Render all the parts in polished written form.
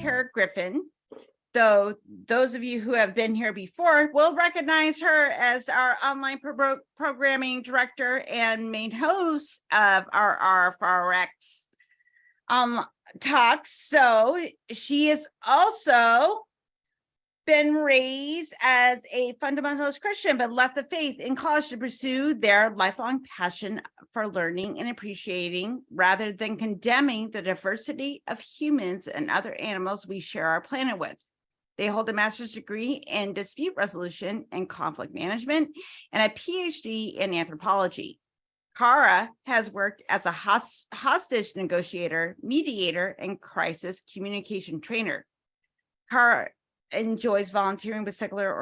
volunteer Griffin. Though those of you who have been here before will recognize her as our online programming director and main host of our RfRx Talks. So she has also been raised as a fundamentalist Christian, but left the faith in college to pursue their lifelong passion for learning and appreciating rather than condemning the diversity of humans and other animals we share our planet with. They hold a master's degree in dispute resolution and conflict management and a PhD in anthropology. Kara has worked as a hostage negotiator, mediator, and crisis communication trainer. Kara enjoys volunteering with secular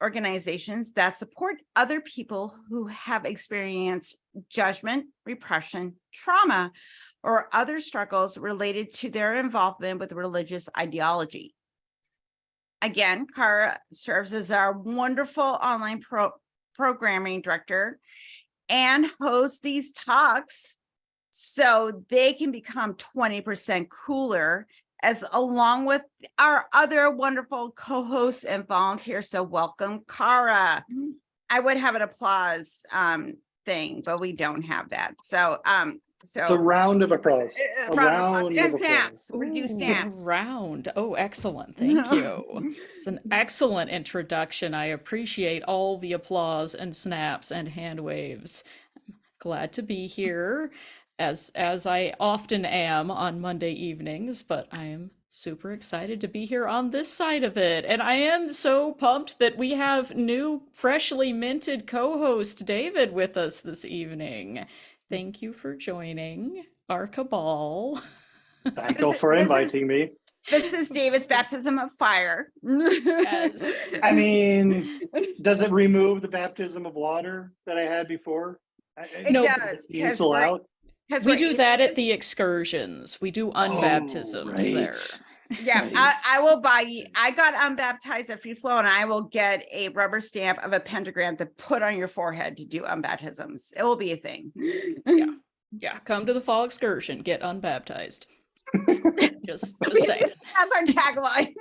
organizations that support other people who have experienced judgment, repression, trauma, or other struggles related to their involvement with religious ideology. Again, Kara serves as our wonderful online programming director and hosts these talks so they can become 20% cooler, as along with our other wonderful co-hosts and volunteers. So welcome, Kara. I would have an applause thing, but we don't have that. So it's a round of applause. A round of applause. Snaps. We're gonna do snaps. Round. Oh, excellent. Thank you. It's an excellent introduction. I appreciate all the applause and snaps and hand waves. I'm glad to be here, as I often am on Monday evenings, but I am super excited to be here on this side of it. And I am so pumped that we have new, freshly minted co-host David with us this evening. Thank you for joining our cabal. Thank you for inviting me. This is David's baptism of fire. Yes. I mean, does it remove the baptism of water that I had before? It does. Cancel out? We do that at the excursions. We do unbaptisms there. Yeah, Right. I will buy you. I got unbaptized at Free Flow, and I will get a rubber stamp of a pentagram to put on your forehead to do unbaptisms. It will be a thing. Yeah. Come to the fall excursion, get unbaptized. just saying. That's our tagline.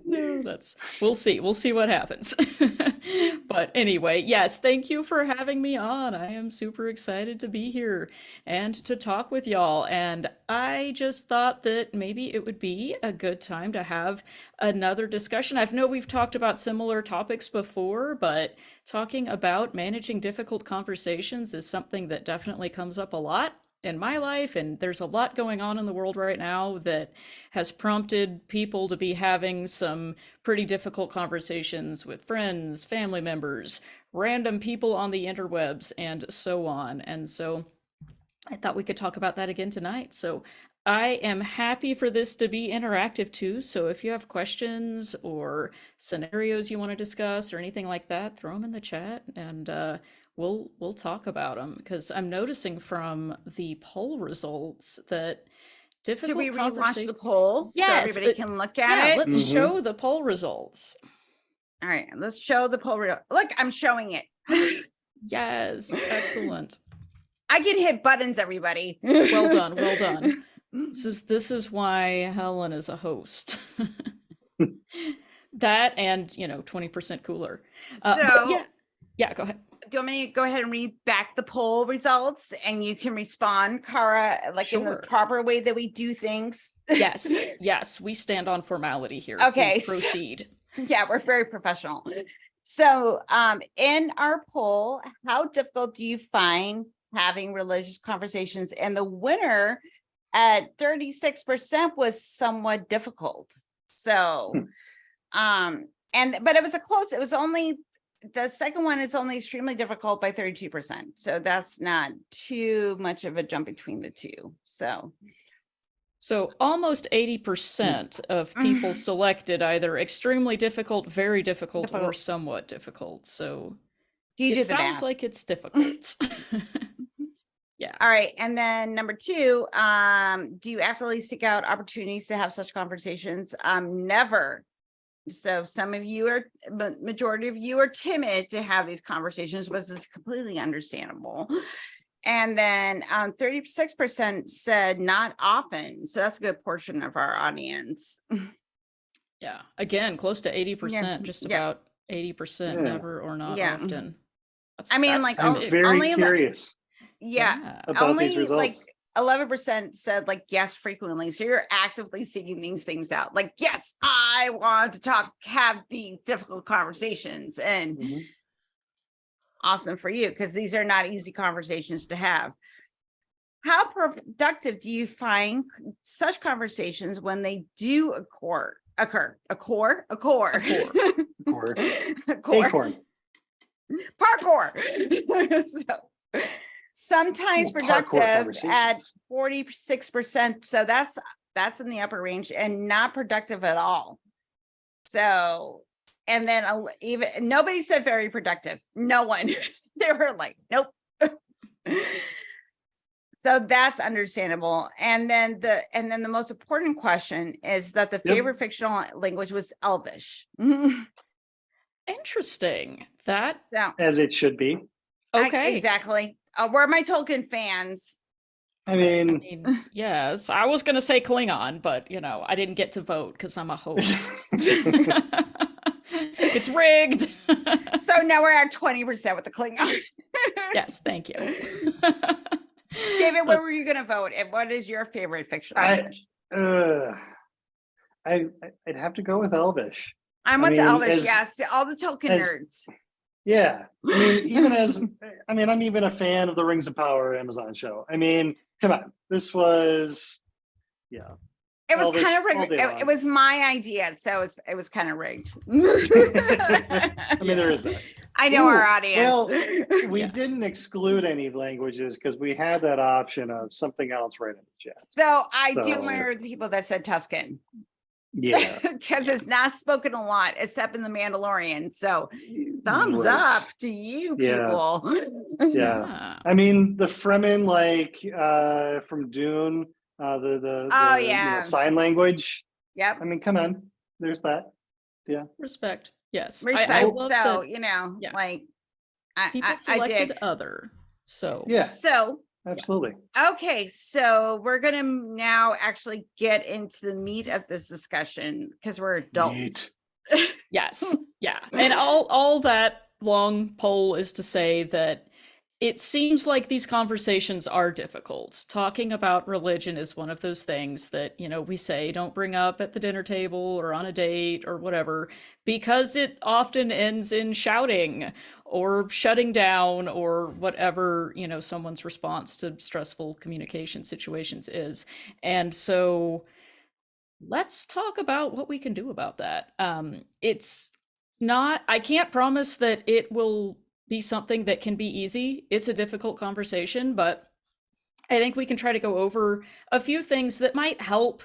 No, we'll see what happens. But anyway, yes, thank you for having me on. I am super excited to be here and to talk with y'all. And I just thought that maybe it would be a good time to have another discussion. I know we've talked about similar topics before, but talking about managing difficult conversations is something that definitely comes up a lot in my life, and there's a lot going on in the world right now that has prompted people to be having some pretty difficult conversations with friends, family members, random people on the interwebs, and so on. And so I thought we could talk about that again tonight. So I am happy for this to be interactive too. So if you have questions or scenarios you want to discuss or anything like that, throw them in the chat, and we'll talk about them, because I'm noticing from the poll results that difficult Should we relaunch conversation. the poll Yes, so everybody can look at it? Let's show the poll results. All right, let's show the poll. Look, I'm showing it. Yes, excellent. I can hit buttons, everybody. Well done, well done. This is why Helen is a host. That and 20% cooler. Yeah, go ahead. Do you want me to go ahead and read back the poll results, and you can respond, Kara, in the proper way that we do things? Yes, we stand on formality here. Okay, please proceed. Yeah, we're very professional. So in our poll, how difficult do you find having religious conversations? And the winner at 36% was somewhat difficult. So but it was it was only, the second one is only extremely difficult by 32%. So that's not too much of a jump between the two. So almost 80% of people selected either extremely difficult, very difficult, or somewhat difficult. So it sounds like it's difficult. Yeah. All right. And then number 2, do you actively seek out opportunities to have such conversations? Never. So some of you are, but majority of you are timid to have these conversations, which is completely understandable. And then 36% said not often. So that's a good portion of our audience. Yeah. Again, close to 80%, just yeah. about 80% Yeah. never or not Yeah. often. I mean, like, I'm very only curious yeah, about these only like results. 11% said like yes frequently. So you're actively seeking these things out. Like, yes, I want to have these difficult conversations, and Mhm. awesome for you, because these are not easy conversations to have. How productive do you find such conversations when they do occur? Parkour. So sometimes Well, parkour productive at conversations. 46%. So that's in the upper range, and not productive at all. So, and then even nobody said very productive. No one. They were like, nope. So that's understandable. And then the most important question is that the favorite fictional language was Elvish. Interesting. That So, As it should be. okay. exactly. We're my Tolkien fans. I mean, yes, I was gonna say Klingon, but I didn't get to vote because I'm a host. It's rigged. So now we're at 20% with the Klingon. Yes, thank you. David, where were you going to vote? And what is your favorite fictional language? I'd have to go with Elvish. I'm with the Elvish, yes. All the Tolkien nerds. Yeah. I mean, I'm even a fan of the Rings of Power Amazon show. I mean, come on. This was, yeah. It was Elvish kind of rigged. all day long. It was my idea, so it was kind of rigged. I mean, there is that. I know our audience. Well, we didn't exclude any languages because we had that option of something else right in the chat. So I do admire the people that said Tuscan. Yeah. Because it's not spoken a lot except in The Mandalorian. So thumbs up to you people. Yeah. I mean, the Fremen, like from Dune, the sign language. Yep. I mean, come on. There's that. Yeah. Respect. Yes. Respect. I love so, that, like people selected other. So yeah. So absolutely. Okay, so we're gonna now actually get into the meat of this discussion because we're adults. Yes. Yeah. And all that long poll is to say that it seems like these conversations are difficult. Talking about religion is one of those things that, we say don't bring up at the dinner table or on a date or whatever, because it often ends in shouting or shutting down or whatever, someone's response to stressful communication situations is. And so let's talk about what we can do about that. I can't promise that it will be something that can be easy. It's a difficult conversation, but I think we can try to go over a few things that might help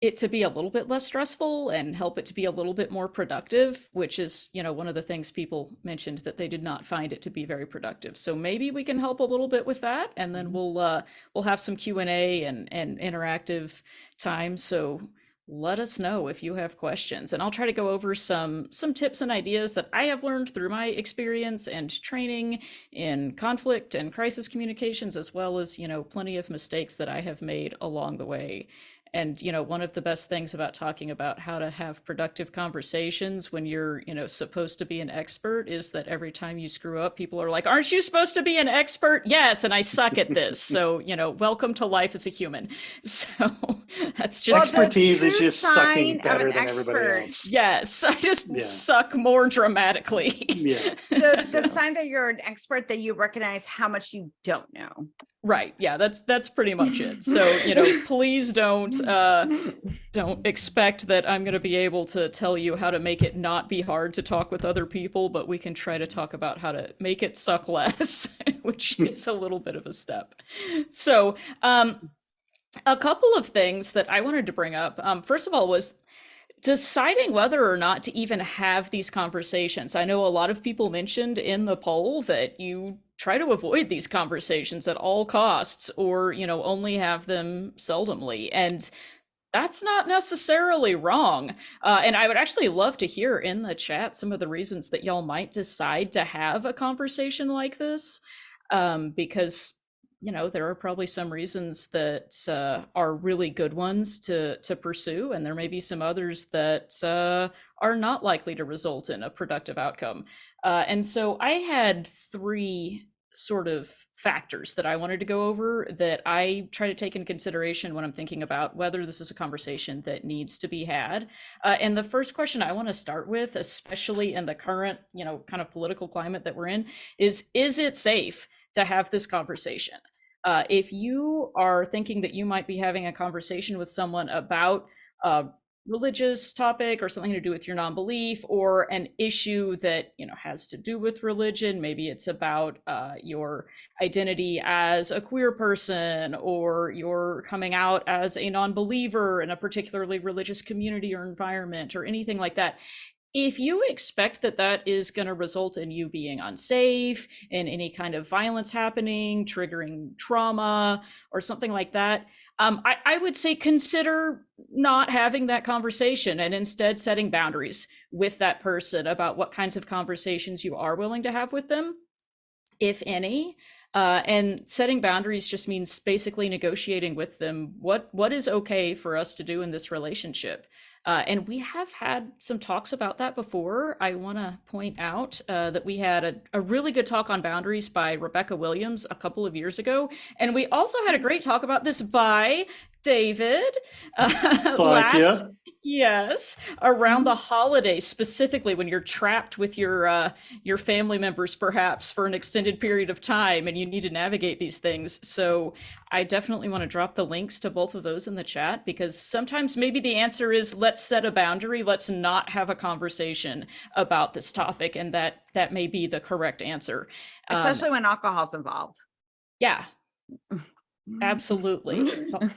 it to be a little bit less stressful and help it to be a little bit more productive, which is, one of the things people mentioned that they did not find it to be very productive. So maybe we can help a little bit with that, and then we'll have some Q&A and interactive time. So let us know if you have questions, and I'll try to go over some tips and ideas that I have learned through my experience and training in conflict and crisis communications, as well as, plenty of mistakes that I have made along the way. And, one of the best things about talking about how to have productive conversations when you're, supposed to be an expert is that every time you screw up, people are like, aren't you supposed to be an expert? Yes, and I suck at this. So, welcome to life as a human. So that's just... Expertise is just sucking better than everybody else. Yes, I just suck more dramatically. Yeah. The sign that you're an expert, that you recognize how much you don't know. Right. Yeah, that's pretty much it. So, please don't expect that I'm going to be able to tell you how to make it not be hard to talk with other people, but we can try to talk about how to make it suck less, which is a little bit of a step. So, a couple of things that I wanted to bring up. First of all, was deciding whether or not to even have these conversations. I know a lot of people mentioned in the poll that you try to avoid these conversations at all costs, or, only have them seldomly. And that's not necessarily wrong. And I would actually love to hear in the chat some of the reasons that y'all might decide to have a conversation like this. Because there are probably some reasons that are really good ones to pursue, and there may be some others that are not likely to result in a productive outcome. And so I had three sort of factors that I wanted to go over that I try to take into consideration when I'm thinking about whether this is a conversation that needs to be had. And the first question I want to start with, especially in the current, kind of political climate that we're in, is it safe to have this conversation? If you are thinking that you might be having a conversation with someone about a religious topic or something to do with your non-belief, or an issue that has to do with religion, maybe it's about your identity as a queer person, or you're coming out as a non-believer in a particularly religious community or environment, or anything like that. If you expect that that is going to result in you being unsafe, in any kind of violence happening, triggering trauma, or something like that, I would say consider not having that conversation, and instead setting boundaries with that person about what kinds of conversations you are willing to have with them, if any. And setting boundaries just means basically negotiating with them what is okay for us to do in this relationship. And we have had some talks about that before. I want to point out that we had a really good talk on boundaries by Rebecca Williams a couple of years ago. And we also had a great talk about this by David last, yes, around the holidays, specifically when you're trapped with your family members, perhaps for an extended period of time, and you need to navigate these things. So I definitely want to drop the links to both of those in the chat, because sometimes maybe the answer is, let's set a boundary, let's not have a conversation about this topic, and that may be the correct answer. Especially when alcohol's involved. Yeah. Absolutely.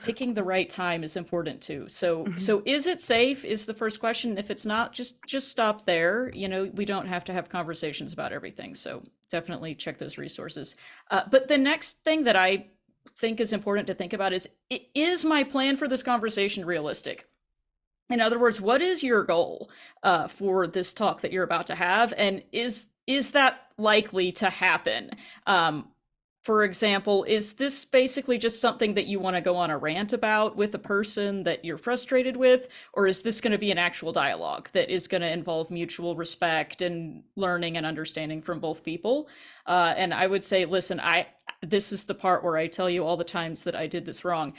Picking the right time is important too. So is it safe is the first question. If it's not, just stop there. We don't have to have conversations about everything. So definitely check those resources. But the next thing that I think is important to think about is my plan for this conversation realistic? In other words, what is your goal for this talk that you're about to have? And is that likely to happen? For example, is this basically just something that you want to go on a rant about with a person that you're frustrated with? Or is this going to be an actual dialogue that is going to involve mutual respect and learning and understanding from both people? And I would say, listen, this is the part where I tell you all the times that I did this wrong.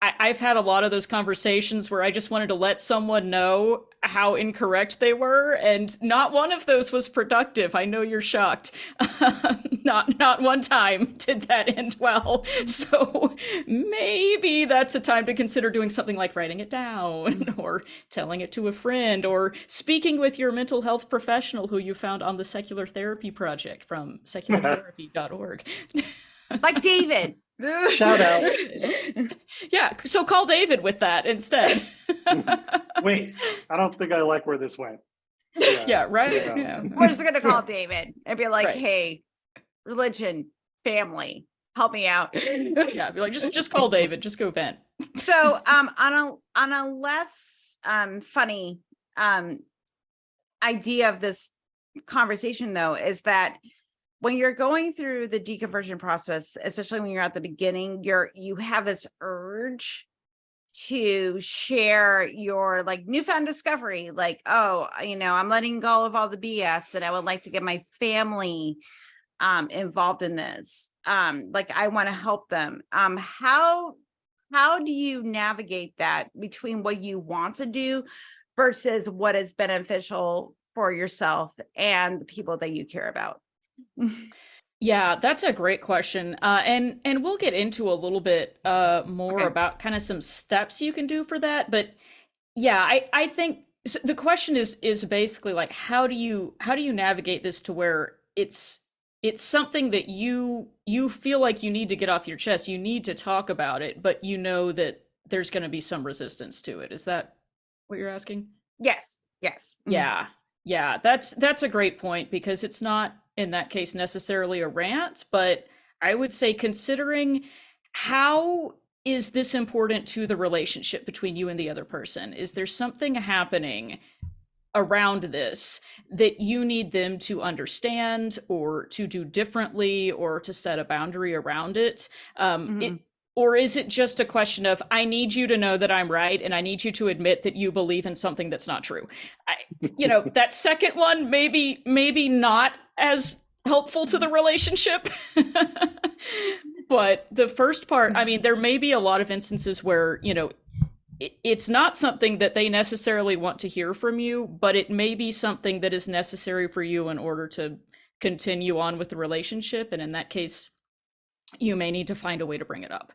I've had a lot of those conversations where I just wanted to let someone know how incorrect they were, and not one of those was productive. I know you're shocked. Not one time did that end well. So maybe that's a time to consider doing something like writing it down, or telling it to a friend, or speaking with your mental health professional who you found on the Secular Therapy Project from seculartherapy.org. Like David. Shout out. Yeah, so call David with that instead. Wait, I don't think I like where this went. Yeah, right. Yeah. We're just gonna call David and be like, Right. hey, religion, family, help me out. Yeah, be like, just call David, just go vent. So on a less funny idea of this conversation, though, is that when you're going through the deconversion process, especially when you're at the beginning, you have this urge to share your like newfound discovery, like, oh, I'm letting go of all the BS, and I would like to get my family involved in this. Like, I want to help them. How do you navigate that between what you want to do versus what is beneficial for yourself and the people that you care about? Yeah, that's a great question. And we'll get into a little bit more Okay. about kind of some steps you can do for that. But yeah, I think the question is basically like, how do you navigate this to where it's something that you feel like you need to get off your chest, you need to talk about it, but you know that there's going to be some resistance to it. Is that what you're asking? Yes. Yeah, that's a great point, because it's not in that case necessarily a rant, but I would say considering how is this important to the relationship between you and the other person? Is there something happening around this that you need them to understand or to do differently or to set a boundary around it? Or is it just a question of, I need you to know that I'm right, and I need you to admit that you believe in something that's not true? That second one, maybe not as helpful to the relationship. But the first part, I mean, there may be a lot of instances where, it's not something that they necessarily want to hear from you, but it may be something that is necessary for you in order to continue on with the relationship. And in that case, you may need to find a way to bring it up.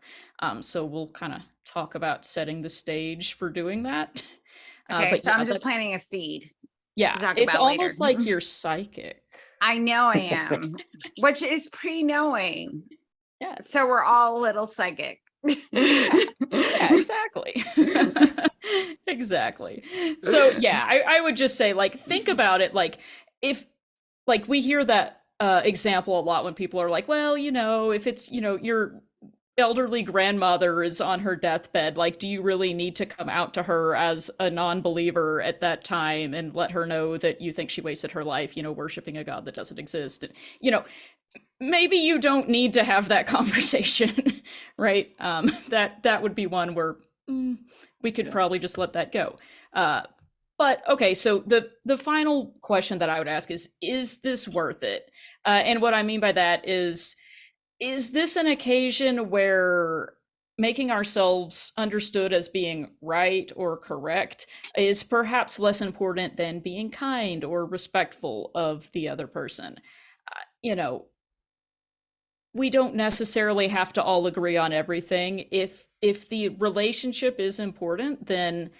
So we'll kind of talk about setting the stage for doing that. Okay, But so yeah, I'm just that's, planting a seed to yeah, talk it's about later. almost like you're psychic. I know I am, which is pre-knowing. Yes. So we're all a little psychic. Yeah, exactly. Exactly. So yeah, I would just say, like, think about it, like, if, like, we hear that example a lot when people are like, well, if it's, your elderly grandmother is on her deathbed, like, do you really need to come out to her as a non-believer at that time and let her know that you think she wasted her life, worshiping a god that doesn't exist? And, maybe you don't need to have that conversation, right? That would be one where we could probably just let that go. But okay, so the final question that I would ask is this worth it? And what I mean by that is this an occasion where making ourselves understood as being right or correct is perhaps less important than being kind or respectful of the other person? We don't necessarily have to all agree on everything. If the relationship is important, then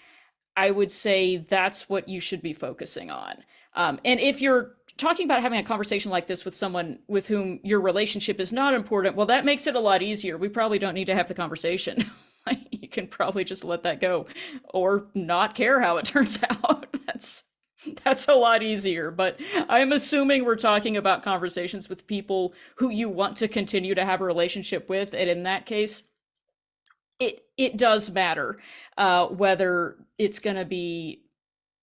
I would say that's what you should be focusing on. And if you're talking about having a conversation like this with someone with whom your relationship is not important, well, that makes it a lot easier. We probably don't need to have the conversation. You can probably just let that go or not care how it turns out. That's a lot easier. But I'm assuming we're talking about conversations with people who you want to continue to have a relationship with. And in that case, it does matter whether it's going to be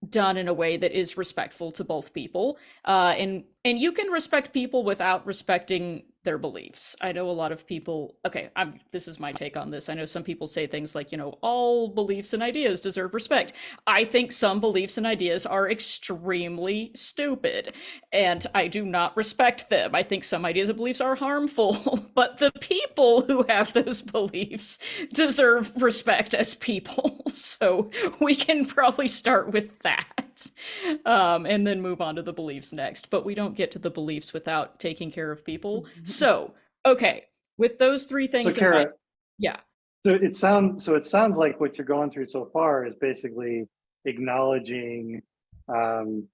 done in a way that is respectful to both people. And you can respect people without respecting their beliefs. I know a lot of people, okay, this is my take on this. I know some people say things like, all beliefs and ideas deserve respect. I think some beliefs and ideas are extremely stupid, and I do not respect them. I think some ideas and beliefs are harmful, but the people who have those beliefs deserve respect as people. So we can probably start with that. And then move on to the beliefs next. But we don't get to the beliefs without taking care of people. So, okay, with those three things So, Kara, yeah. So it sounds like what you're going through so far is basically acknowledging, the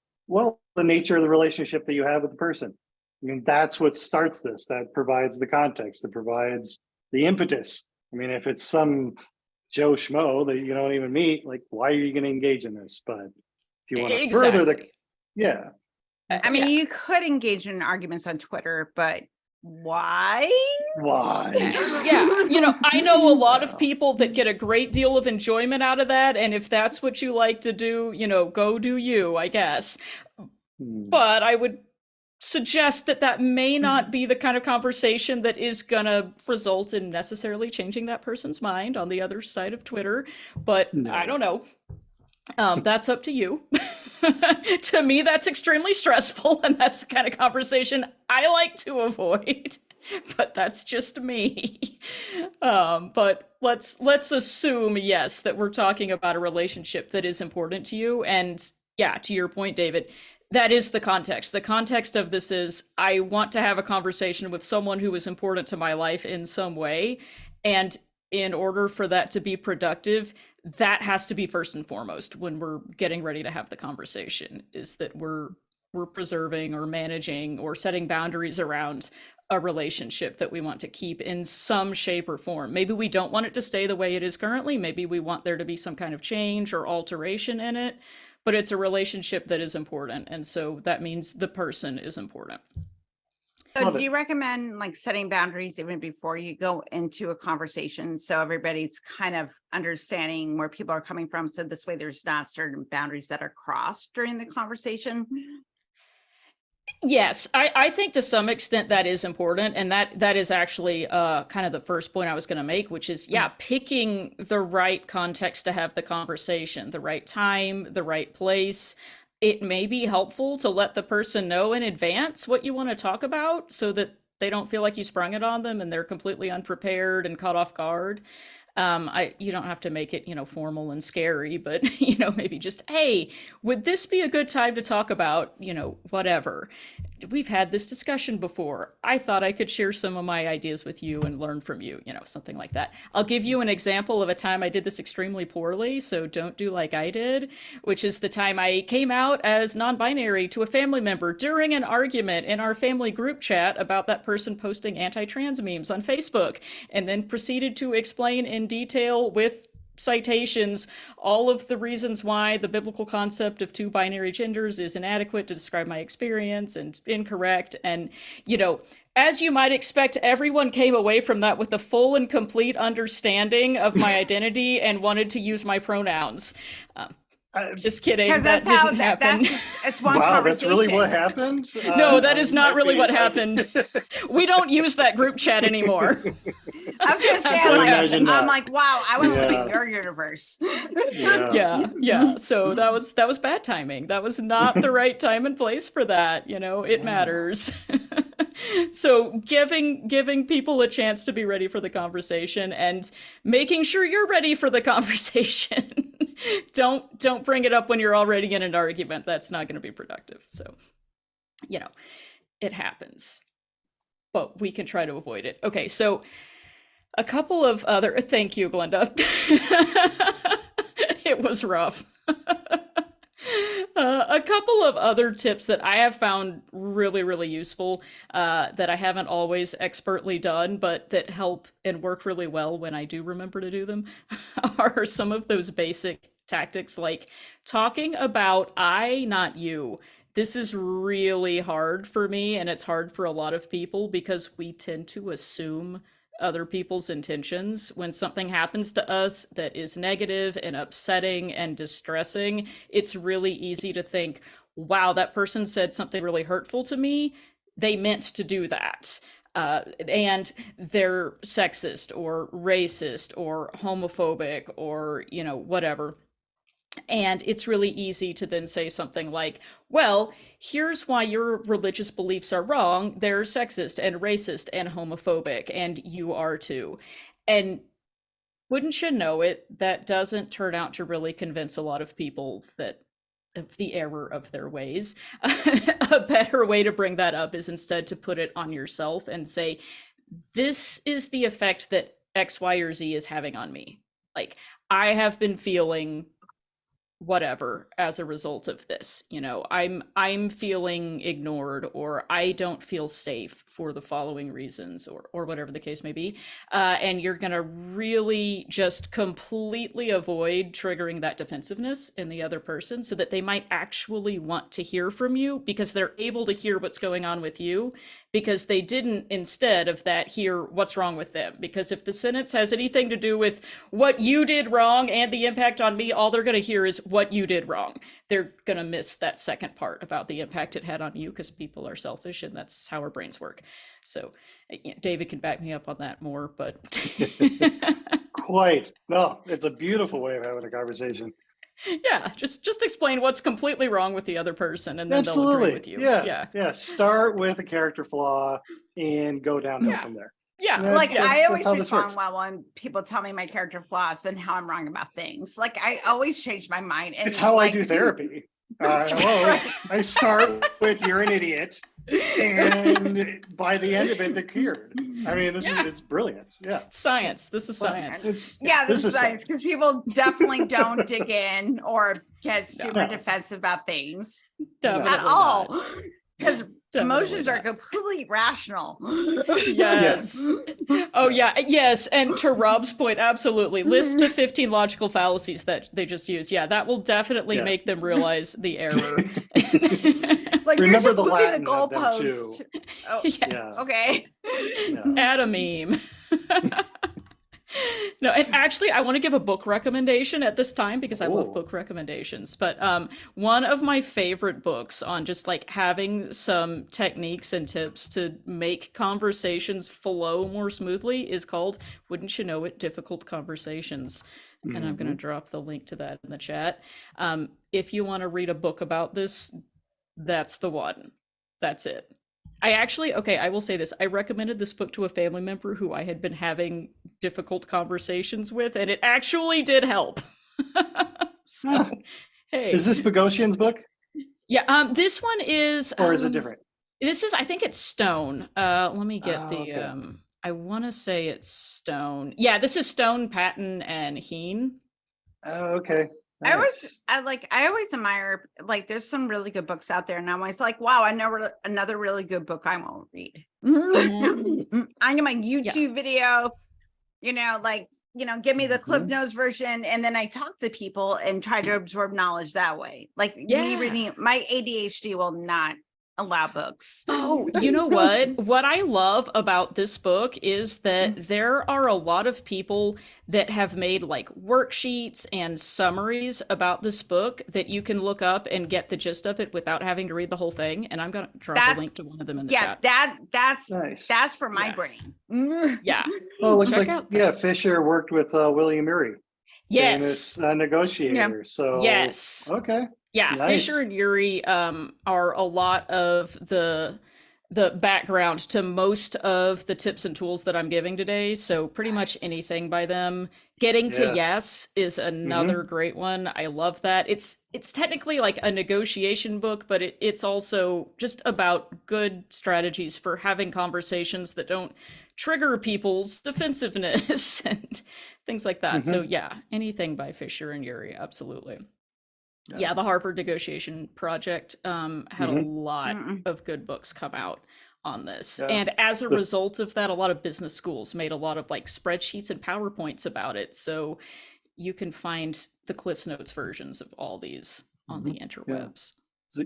nature of the relationship that you have with the person. I mean, that's what starts this. That provides the context. That provides the impetus. I mean, if it's some Joe Schmo that you don't even meet, like, why are you going to engage in this? But if you want to further the, yeah. I mean, you could engage in arguments on Twitter, but why? Why? Yeah. I know a lot of people that get a great deal of enjoyment out of that. And if that's what you like to do, go do you, I guess. But I would suggest that may not be the kind of conversation that is gonna result in necessarily changing that person's mind on the other side of Twitter. But no. I don't know. That's up to you. To me, that's extremely stressful, and that's the kind of conversation I like to avoid. But that's just me. But let's assume, yes, that we're talking about a relationship that is important to you. And yeah, to your point, David, that is the context. The context of this is, I want to have a conversation with someone who is important to my life in some way. And in order for that to be productive, that has to be first and foremost when we're getting ready to have the conversation, is that we're preserving or managing or setting boundaries around a relationship that we want to keep in some shape or form. Maybe we don't want it to stay the way it is currently. Maybe we want there to be some kind of change or alteration in it, but it's a relationship that is important. And so that means the person is important. So Love do it. you recommend like setting boundaries even before you go into a conversation? So everybody's kind of understanding where people are coming from. So this way there's not certain boundaries that are crossed during the conversation. Yes, I think to some extent that is important, and that is actually kind of the first point I was going to make, which is picking the right context to have the conversation, the right time, the right place. It may be helpful to let the person know in advance what you want to talk about so that they don't feel like you sprung it on them and they're completely unprepared and caught off guard. You don't have to make it, formal and scary, but, maybe just, hey, would this be a good time to talk about, whatever? We've had this discussion before. I thought I could share some of my ideas with you and learn from you, something like that. I'll give you an example of a time I did this extremely poorly, so don't do like I did, which is the time I came out as non-binary to a family member during an argument in our family group chat about that person posting anti-trans memes on Facebook, and then proceeded to explain in detail with citations all of the reasons why the biblical concept of two binary genders is inadequate to describe my experience and incorrect. And, as you might expect, everyone came away from that with a full and complete understanding of my identity and wanted to use my pronouns. Just kidding. Because That that's how didn't happen. it's one Wow, that's really conversation. what happened? No, that is not might really be- what happened. We don't use that group chat anymore. I was gonna say, That's I'm what like, happened. I'm like, wow, I want to live Yeah. in your universe. Yeah. So that was bad timing. That was not the right time and place for that. It matters. So giving people a chance to be ready for the conversation and making sure you're ready for the conversation. Don't bring it up when you're already in an argument. That's not going to be productive. So, it happens. But we can try to avoid it. Okay, so a couple of other thank you, Glenda. It was rough. A couple of other tips that I have found really, really useful that I haven't always expertly done, but that help and work really well when I do remember to do them are some of those basic tactics like talking about I, not you. This is really hard for me, and it's hard for a lot of people because we tend to assume other people's intentions. When something happens to us that is negative and upsetting and distressing, it's really easy to think, wow, that person said something really hurtful to me. They meant to do that. And they're sexist or racist or homophobic or, whatever. And it's really easy to then say something like, well, here's why your religious beliefs are wrong. They're sexist and racist and homophobic, and you are too. And wouldn't you know it, that doesn't turn out to really convince a lot of people that of the error of their ways. A better way to bring that up is instead to put it on yourself and say, this is the effect that X, Y, or Z is having on me. Like, I have been feeling whatever as a result of this. I'm feeling ignored, or I don't feel safe for the following reasons, or whatever the case may be. And you're gonna really just completely avoid triggering that defensiveness in the other person so that they might actually want to hear from you because they're able to hear what's going on with you, because they didn't, instead of that, hear what's wrong with them. Because if the sentence has anything to do with what you did wrong and the impact on me, all they're going to hear is what you did wrong. They're going to miss that second part about the impact it had on you, because people are selfish and that's how our brains work. So David can back me up on that more, but Quite. No, it's a beautiful way of having a conversation. yeah, just explain what's completely wrong with the other person, and then they'll agree Absolutely. with you. Yeah. Start with a character flaw and go downhill from there. Yeah. That's- Like that's- I always that's how this respond works. well when people tell me my character flaws and how I'm wrong about things. Like I always change my mind. And It's how like, I do therapy. Hello, I start with you're an idiot, and by the end of it, they're cured. I mean, it's brilliant. Yeah. Science. This is science. Yeah, this is science, because people definitely don't dig in or get super defensive about things Definitely at all. not. Because emotions Definitely are not. completely rational. Yes. Oh, yeah. Yes. And to Rob's point, absolutely. List the 15 logical fallacies that they just use. Yeah, that will definitely make them realize the error. Like you're Remember just the moving the Latin of them too. goalpost. Oh, Yes. okay. Yeah. Add a meme. No, and actually, I want to give a book recommendation at this time because I love Oh. book recommendations. But one of my favorite books on just like having some techniques and tips to make conversations flow more smoothly is called, wouldn't you know it, Difficult Conversations. And I'm going to drop the link to that in the chat. If you want to read a book about this, that's the one. That's it. I will say this. I recommended this book to a family member who I had been having difficult conversations with, and it actually did help. So, hey. Is this Bogosian's book, Yeah, this one is or is it different? This is, I think it's Stone. Let me get the Okay. I want to say it's Stone. Yeah, this is Stone, Patton, and Heen. Oh, okay. I Nice. always admire, like, there's some really good books out there, and I'm always like, wow, I know another really good book I won't read. I know my YouTube video, like, give me the Cliff Notes version, and then I talk to people and try to absorb knowledge that way. Like me reading, my ADHD will not allow books. Oh, you know what? What I love about this book is that there are a lot of people that have made like worksheets and summaries about this book that you can look up and get the gist of it without having to read the whole thing. And I'm gonna drop a link to one of them in the chat. That's Nice. that's for my brain. Yeah. Well, it looks Check like out that. Fisher worked with William Murray, Yes. famous negotiator. So Yes. okay. Yeah, Nice. Fisher and Urey are a lot of the background to most of the tips and tools that I'm giving today. So pretty much anything by them. Getting to Yes is another great one. I love that. It's technically like a negotiation book, but it's also just about good strategies for having conversations that don't trigger people's defensiveness and things like that. So yeah, anything by Fisher and Urey, absolutely. Yeah, the Harvard Negotiation Project had a lot of good books come out on this. And as a result of that, a lot of business schools made a lot of like spreadsheets and PowerPoints about it. So you can find the Cliff's Notes versions of all these on the interwebs. I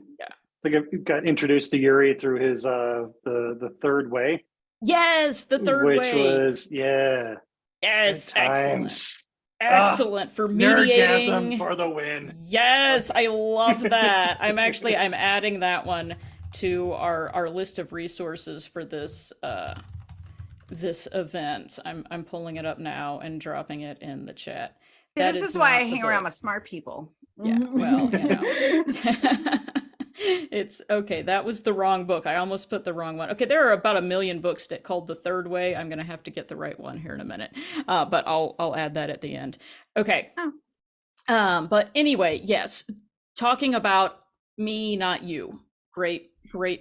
think I got introduced to Urey through his the Third Way. Yes, the Third Way. Which was yes, excellent. Excellent for nerdgasm mediating. for the win. Yes, I love that. I'm adding that one to our list of resources for this this event. I'm pulling it up now and dropping it in the chat. This is why I hang around with smart people. Yeah, well, it's okay. That was the wrong book. I almost put the wrong one. Okay, there are about 1 million books that called The Third Way. I'm gonna have to get the right one here in a minute, but I'll add that at the end. Okay. But anyway, yes, talking about me, not you. Great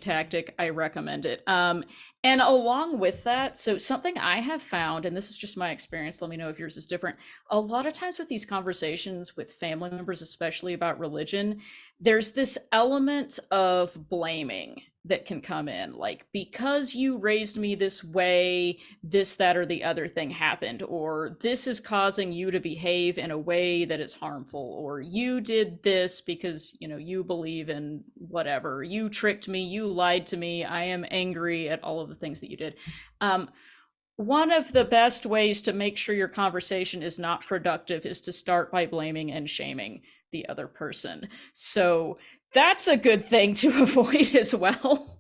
tactic. I recommend it. And along with that, so something I have found, and this is just my experience, let me know if yours is different. A lot of times with these conversations with family members, especially about religion, there's this element of blaming that can come in, like, because you raised me this way, this, that, or the other thing happened, or this is causing you to behave in a way that is harmful, or you did this because, you believe in whatever, you tricked me, you lied to me, I am angry at all of the things that you did. One of the best ways to make sure your conversation is not productive is to start by blaming and shaming the other person. So that's a good thing to avoid as well.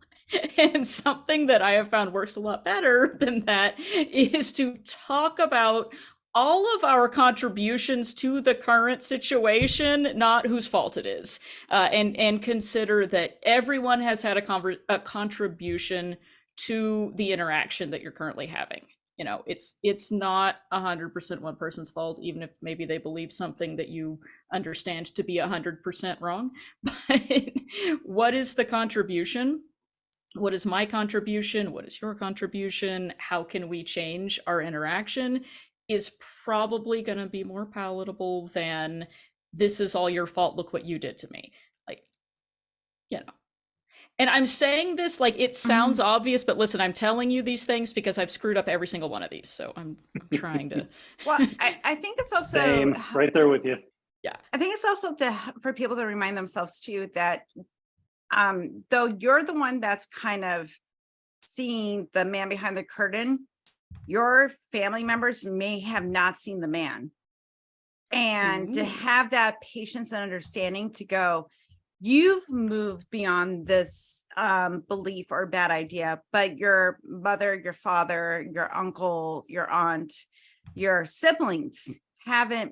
And something that I have found works a lot better than that is to talk about all of our contributions to the current situation, not whose fault it is, and consider that everyone has had a contribution to the interaction that you're currently having. It's not 100% one person's fault, even if maybe they believe something that you understand to be 100% wrong. But what is the contribution? What is my contribution? What is your contribution? How can we change our interaction? Is probably going to be more palatable than this is all your fault. Look what you did to me. And I'm saying this like it sounds obvious, but listen, I'm telling you these things because I've screwed up every single one of these. So I'm trying to. Well, I think it's also Same, right there with you. Yeah. I think it's also for people to remind themselves too that though you're the one that's kind of seeing the man behind the curtain, your family members may have not seen the man. And to Ooh. have that patience and understanding to go, you've moved beyond this belief or bad idea, but your mother, your father, your uncle, your aunt, your siblings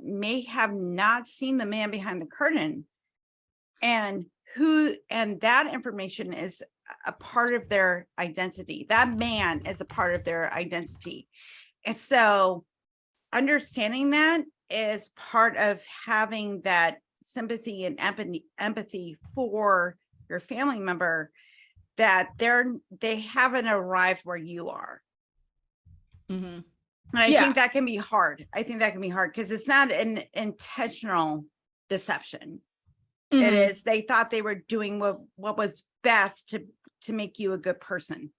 may have not seen the man behind the curtain. And that information is a part of their identity. That man is a part of their identity. And so understanding that is part of having that sympathy and empathy for your family member, that they haven't arrived where you are. Mm-hmm. And I think that can be hard. I think that can be hard because it's not an intentional deception. Mm-hmm. It is, they thought they were doing what was best to make you a good person.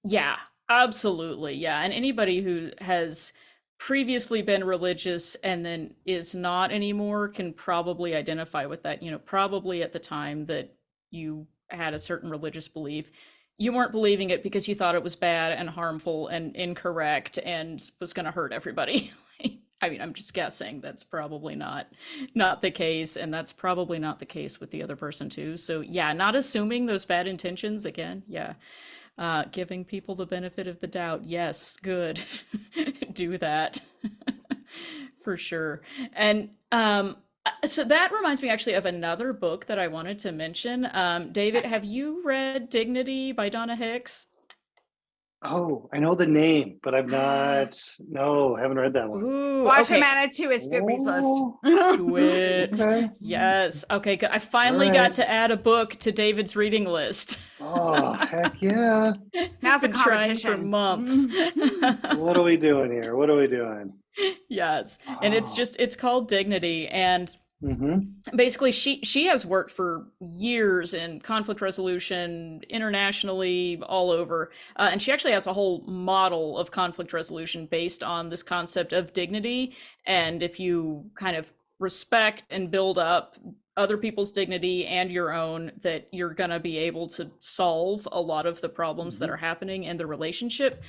Yeah, absolutely. Yeah. And anybody who has previously been religious and then is not anymore can probably identify with that. You know, probably at the time that you had a certain religious belief, you weren't believing it because you thought it was bad and harmful and incorrect and was going to hurt everybody. I mean, I'm just guessing that's probably not the case, and that's probably not the case with the other person too. So yeah, not assuming those bad intentions again. Yeah. Giving people the benefit of the doubt. Yes, good. Do that. For sure. And so that reminds me actually of another book that I wanted to mention. David, have you read Dignity by Donna Hicks? Oh, I know the name, but I've not. No, haven't read that one. Ooh, Watch okay. him add it to his Goodreads Oh. list. Do it. Okay. Yes. Okay, good. I finally All got right. to add a book to David's reading list. Oh, heck yeah. Now it's a Been trying for competition. months. What are we doing here? What are we doing? Yes. And it's called Dignity. And Mm-hmm. basically she has worked for years in conflict resolution internationally, all over, and she actually has a whole model of conflict resolution based on this concept of dignity. And if you kind of respect and build up other people's dignity and your own, that you're going to be able to solve a lot of the problems that are happening in the relationship,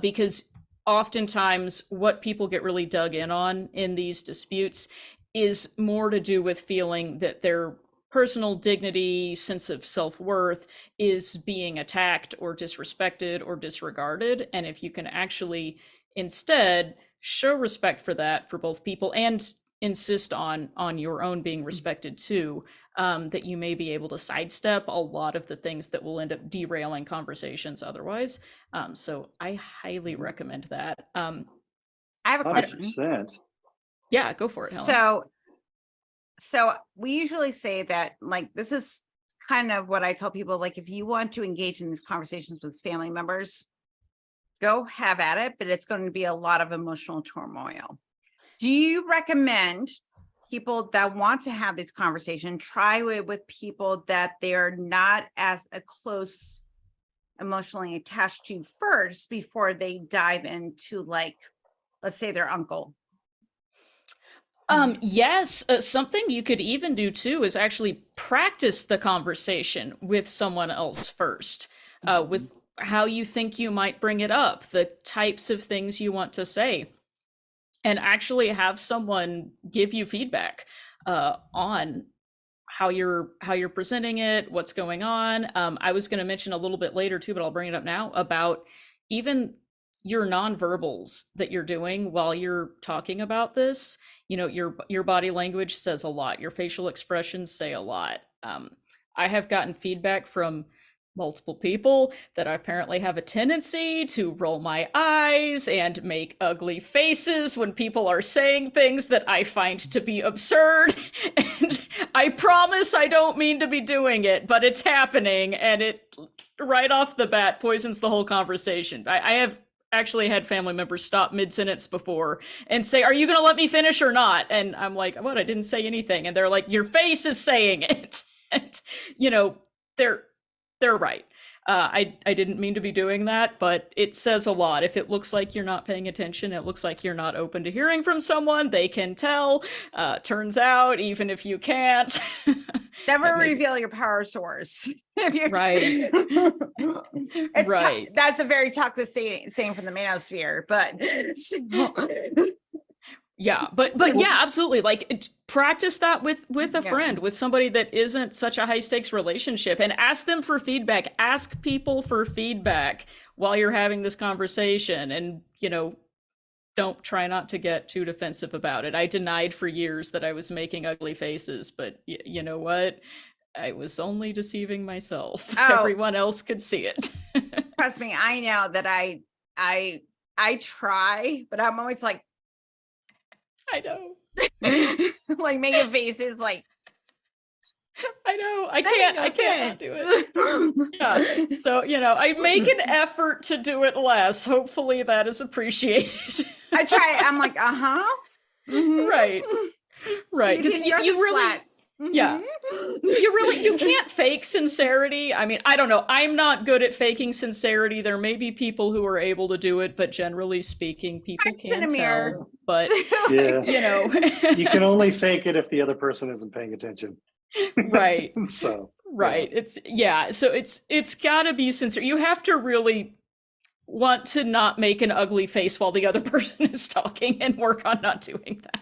because oftentimes what people get really dug in on in these disputes is more to do with feeling that their personal dignity, sense of self-worth is being attacked or disrespected or disregarded. And if you can actually instead show respect for that for both people and insist on your own being respected too, that you may be able to sidestep a lot of the things that will end up derailing conversations otherwise. So I highly recommend that. I have a question. 100%. Yeah, go for it, Helen. So we usually say that, like, this is kind of what I tell people, like, if you want to engage in these conversations with family members, go have at it, but it's going to be a lot of emotional turmoil. Do you recommend people that want to have this conversation try it with people that they're not as a close emotionally attached to first before they dive into, like, let's say their uncle? Yes, something you could even do too is actually practice the conversation with someone else first, with how you think you might bring it up, the types of things you want to say, and actually have someone give you feedback on how you're presenting it, what's going on. I was going to mention a little bit later too, but I'll bring it up now about even your nonverbals that you're doing while you're talking about this. You know, your body language says a lot. Your facial expressions say a lot. I have gotten feedback from multiple people that I apparently have a tendency to roll my eyes and make ugly faces when people are saying things that I find to be absurd. And I promise I don't mean to be doing it, but it's happening, and it right off the bat poisons the whole conversation. I have actually had family members stop mid-sentence before and say, "Are you going to let me finish or not?" And I'm like, "What? I didn't say anything." And they're like, "Your face is saying it." And, you know, they're right. I didn't mean to be doing that, but it says a lot. If it looks like you're not paying attention, it looks like you're not open to hearing from someone, they can tell. Turns out, even if you can't, Never That maybe- reveal your power source. If you're Right. Right. That's a very toxic saying from the manosphere, but Yeah, but yeah, absolutely. Like practice that with a Yeah. friend, with somebody that isn't such a high stakes relationship, and ask them for feedback. Ask people for feedback while you're having this conversation, and don't try not to get too defensive about it. I denied for years that I was making ugly faces, but you know what? I was only deceiving myself. Oh. Everyone else could see it. trust me, I know that I try, but I'm always like I know. like making faces like I know. I that can't. made no I can't do sense. it. Yeah. So, I make an effort to do it less. Hopefully that is appreciated. I try. I'm like, mhm. Right. Right. So Because keep yours you really, flat. yeah. Mhm. You can't fake sincerity. I mean, I don't know. I'm not good at faking sincerity. There may be people who are able to do it, but generally speaking, people Practice in a can mirror. tell. But, Yeah. you You can only fake it if the other person isn't paying attention. right. So Right. So it's gotta be sincere. You have to really want to not make an ugly face while the other person is talking and work on not doing that.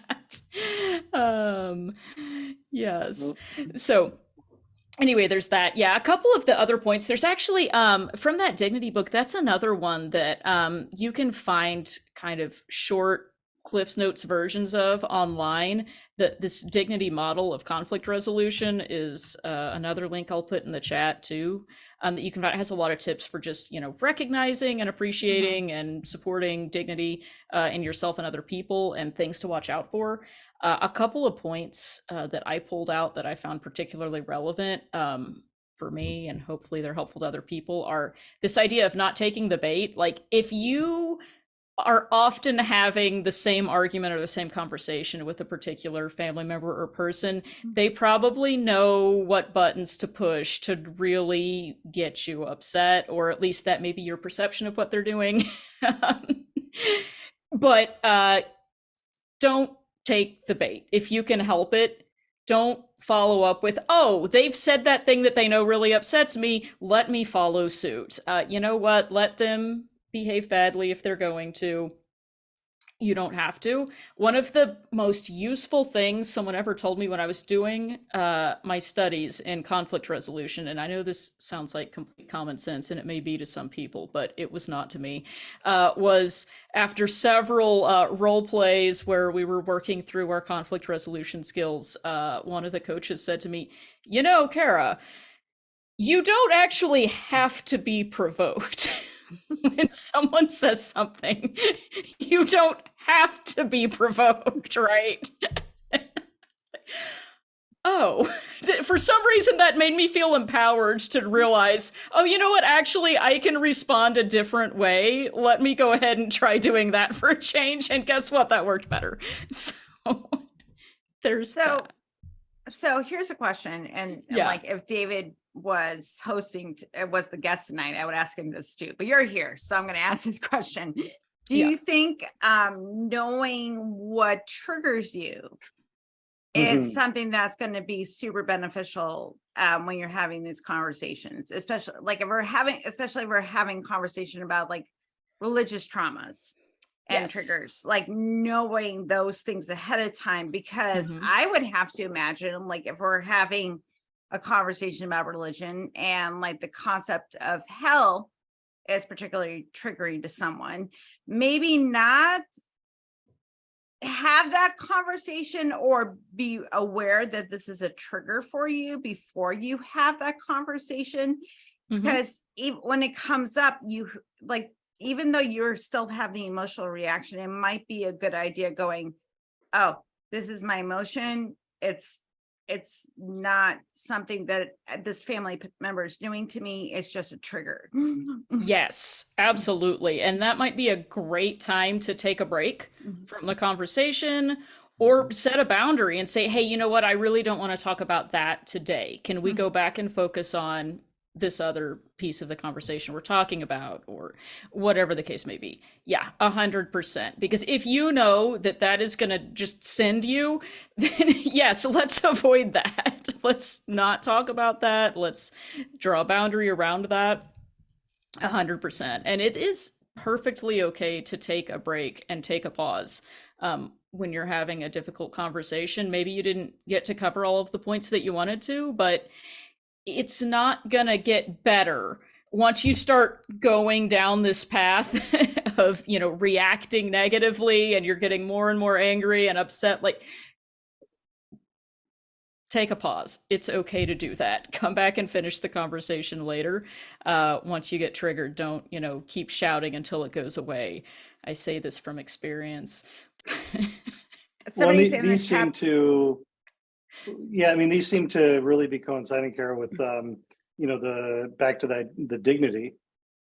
Yes. So anyway, there's that. Yeah, a couple of the other points. There's actually from that dignity book, that's another one that you can find kind of short Cliff's Notes versions of online. This dignity model of conflict resolution is another link I'll put in the chat too. That you can find. It has a lot of tips for just recognizing and appreciating and supporting dignity in yourself and other people, and things to watch out for. A couple of points that I pulled out that I found particularly relevant for me, and hopefully they're helpful to other people, are this idea of not taking the bait. Like, if you are often having the same argument or the same conversation with a particular family member or person, they probably know what buttons to push to really get you upset, or at least that may be your perception of what they're doing. But don't take the bait. If you can help it, don't follow up with, oh, they've said that thing that they know really upsets me, let me follow suit. You know what? Let them behave badly if they're going to. You don't have to. One of the most useful things someone ever told me when I was doing my studies in conflict resolution, and I know this sounds like complete common sense, and it may be to some people, but it was not to me, was after several role plays where we were working through our conflict resolution skills, one of the coaches said to me, Kara, you don't actually have to be provoked. When someone says something, you don't have to be provoked, right? Oh, for some reason that made me feel empowered to realize, oh, you know what? Actually, I can respond a different way. Let me go ahead and try doing that for a change. And guess what? That worked better. So there's that. So here's a question, and like if David was was the guest tonight, I would ask him this too, but you're here, so I'm going to ask this question. Do you think knowing what triggers you is something that's going to be super beneficial when you're having these conversations, especially if we're having conversation about like religious traumas and triggers, like knowing those things ahead of time? Because I would have to imagine, like, if we're having a conversation about religion and like the concept of hell is particularly triggering to someone, maybe not have that conversation or be aware that this is a trigger for you before you have that conversation. Because when it comes up, you like, even though you're still having the emotional reaction, it might be a good idea going, oh, this is my emotion. It's not something that this family member is doing to me. It's just a trigger. Yes, absolutely. And that might be a great time to take a break from the conversation or set a boundary and say, hey, you know what? I really don't want to talk about that today. Can we go back and focus on this other piece of the conversation we're talking about, or whatever the case may be. Yeah, 100%. Because if you know that that is going to just send you, then yes, let's avoid that. Let's not talk about that. Let's draw a boundary around that. 100%. And it is perfectly okay to take a break and take a pause. When you're having a difficult conversation, maybe you didn't get to cover all of the points that you wanted to, but it's not gonna get better once you start going down this path of, reacting negatively, and you're getting more and more angry and upset. Like, take a pause. It's okay to do that. Come back and finish the conversation later. Once you get triggered, don't, keep shouting until it goes away. I say this from experience. Somebody's in the these seem chat. to, yeah, I mean, these seem to really be coinciding, Kara, with the back to the dignity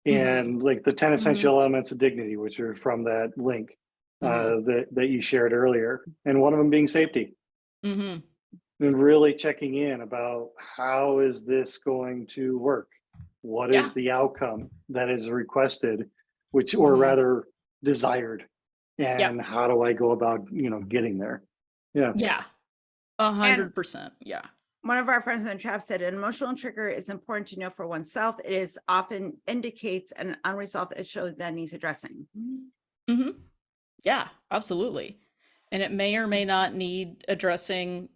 and like the 10 essential elements of dignity, which are from that link that you shared earlier, and one of them being safety. And really checking in about how is this going to work? What is the outcome that is requested, or rather desired? And how do I go about, getting there? Yeah. 100%. Yeah. One of our friends in the chat said an emotional trigger is important to know for oneself. It is often indicates an unresolved issue that needs addressing. Yeah, absolutely. And it may or may not need addressing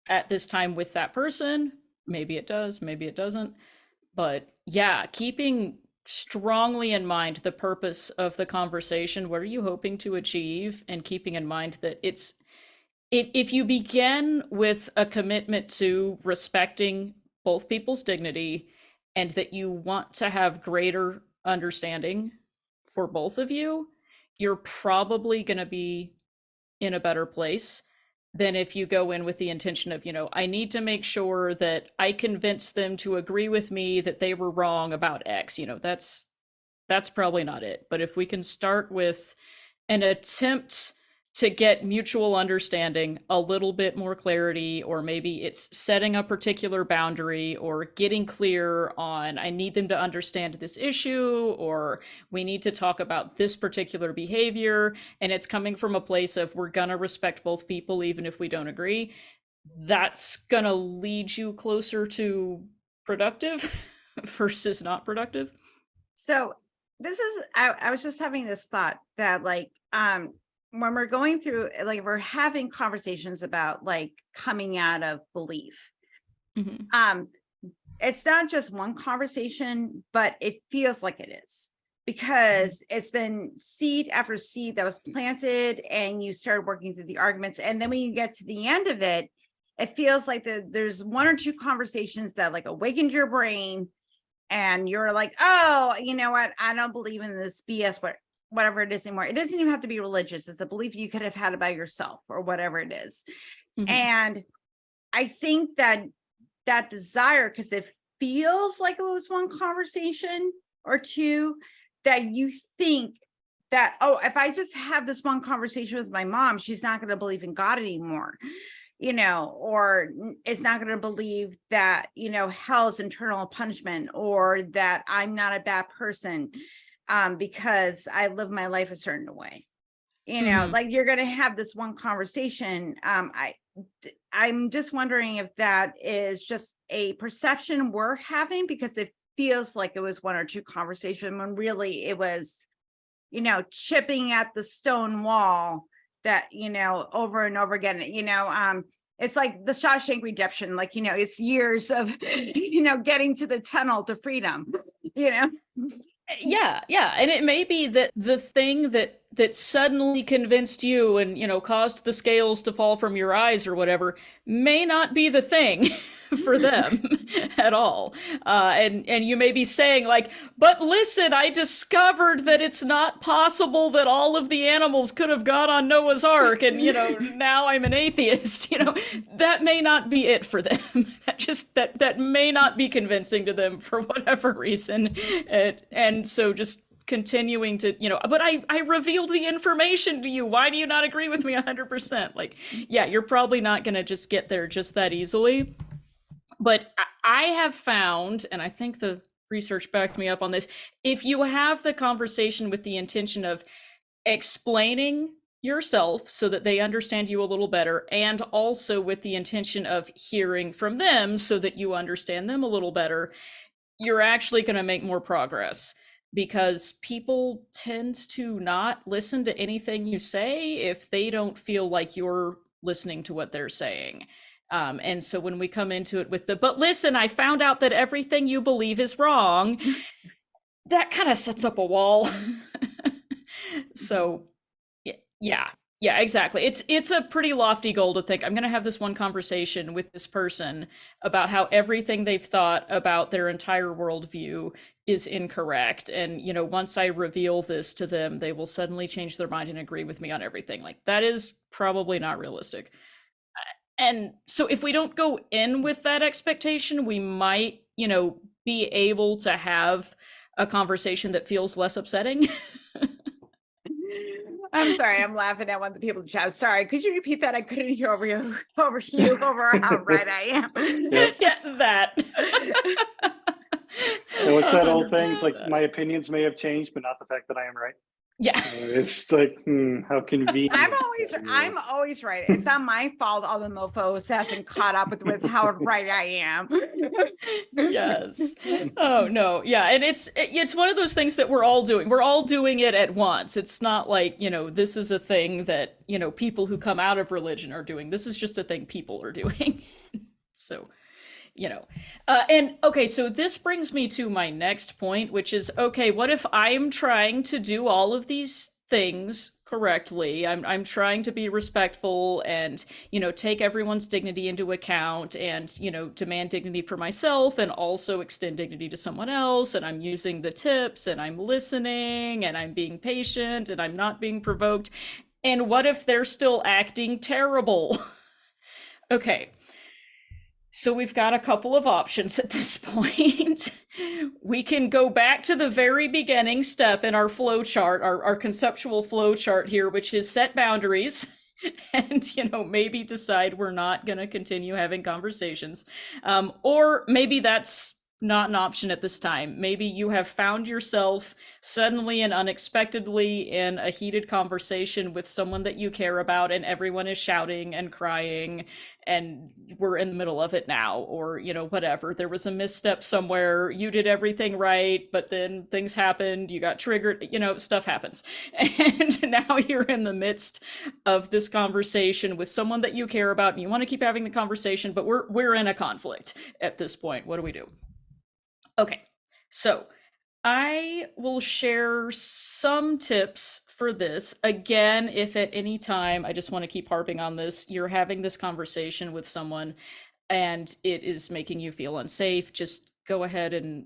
at this time with that person. Maybe it does, maybe it doesn't. But yeah, keeping strongly in mind the purpose of the conversation. What are you hoping to achieve? And keeping in mind that if you begin with a commitment to respecting both people's dignity, and that you want to have greater understanding for both of you, you're probably going to be in a better place than if you go in with the intention of, I need to make sure that I convince them to agree with me that they were wrong about X. That's probably not it. But if we can start with an attempt to get mutual understanding, a little bit more clarity, or maybe it's setting a particular boundary, or getting clear on, I need them to understand this issue, or we need to talk about this particular behavior, and it's coming from a place of, we're gonna respect both people even if we don't agree, that's gonna lead you closer to productive versus not productive. So this is, I was just having this thought that when we're going through, we're having conversations about coming out of belief. It's not just one conversation, but it feels like it is, because it's been seed after seed that was planted, and you started working through the arguments. And then when you get to the end of it, it feels like there's one or two conversations that awakened your brain, and you're like, oh, you know what? I don't believe in this BS, whatever it is anymore. It doesn't even have to be religious. It's a belief you could have had about yourself or whatever it is. And I think that desire, because it feels like it was one conversation or two, that you think that, oh, if I just have this one conversation with my mom, she's not going to believe in God anymore, or it's not going to believe that, hell is eternal punishment, or that I'm not a bad person because I live my life a certain way. You're going to have this one conversation. I'm just wondering if that is just a perception we're having, because it feels like it was one or two conversations, when really it was, chipping at the stone wall that, over and over again, it's like the Shawshank Redemption, it's years of, getting to the tunnel to freedom, Yeah, and it may be that the thing that suddenly convinced you and caused the scales to fall from your eyes or whatever may not be the thing for them at all. And you may be saying but listen, I discovered that it's not possible that all of the animals could have got on Noah's Ark, and now I'm an atheist. That may not be it for them. that may not be convincing to them for whatever reason. And so just continuing to, but I revealed the information to you. Why do you not agree with me 100%? Yeah, you're probably not going to just get there just that easily. But I have found, and I think the research backed me up on this, if you have the conversation with the intention of explaining yourself so that they understand you a little better, and also with the intention of hearing from them so that you understand them a little better, you're actually going to make more progress, because people tend to not listen to anything you say if they don't feel like you're listening to what they're saying. And so when we come into it with the, but listen, I found out that everything you believe is wrong, that kind of sets up a wall. So yeah, yeah, exactly. It's a pretty lofty goal to think I'm going to have this one conversation with this person about how everything they've thought about their entire worldview is incorrect. And, once I reveal this to them, they will suddenly change their mind and agree with me on everything. Like, that is probably not realistic. And so if we don't go in with that expectation, we might, be able to have a conversation that feels less upsetting. I'm sorry, I'm laughing at one of the people in the chat. Sorry, could you repeat that? I couldn't hear over you, over how right I am. Yeah, that. And what's that old thing? It's like, my opinions may have changed, but not the fact that I am right. Yeah. It's like, how convenient. I'm always right. It's not my fault all the mofos hasn't caught up with how right I am. Yes. Oh no. Yeah. And it's one of those things that we're all doing. We're all doing it at once. It's not like, this is a thing that, people who come out of religion are doing. This is just a thing people are doing. So, and okay, so this brings me to my next point, which is, okay, what if I'm trying to do all of these things correctly? I'm trying to be respectful and, take everyone's dignity into account and, demand dignity for myself and also extend dignity to someone else. And I'm using the tips and I'm listening and I'm being patient and I'm not being provoked. And what if they're still acting terrible? Okay. So we've got a couple of options at this point. We can go back to the very beginning step in our flow chart, our conceptual flow chart here, which is set boundaries and, maybe decide we're not going to continue having conversations. Or maybe that's not an option at this time. Maybe you have found yourself suddenly and unexpectedly in a heated conversation with someone that you care about, and everyone is shouting and crying, and we're in the middle of it now, or, whatever. There was a misstep somewhere. You did everything right, but then things happened. You got triggered, stuff happens. And now you're in the midst of this conversation with someone that you care about, and you want to keep having the conversation, but we're in a conflict at this point. What do we do? Okay, so I will share some tips for this. Again, if at any time, I just want to keep harping on this, you're having this conversation with someone and it is making you feel unsafe, just go ahead and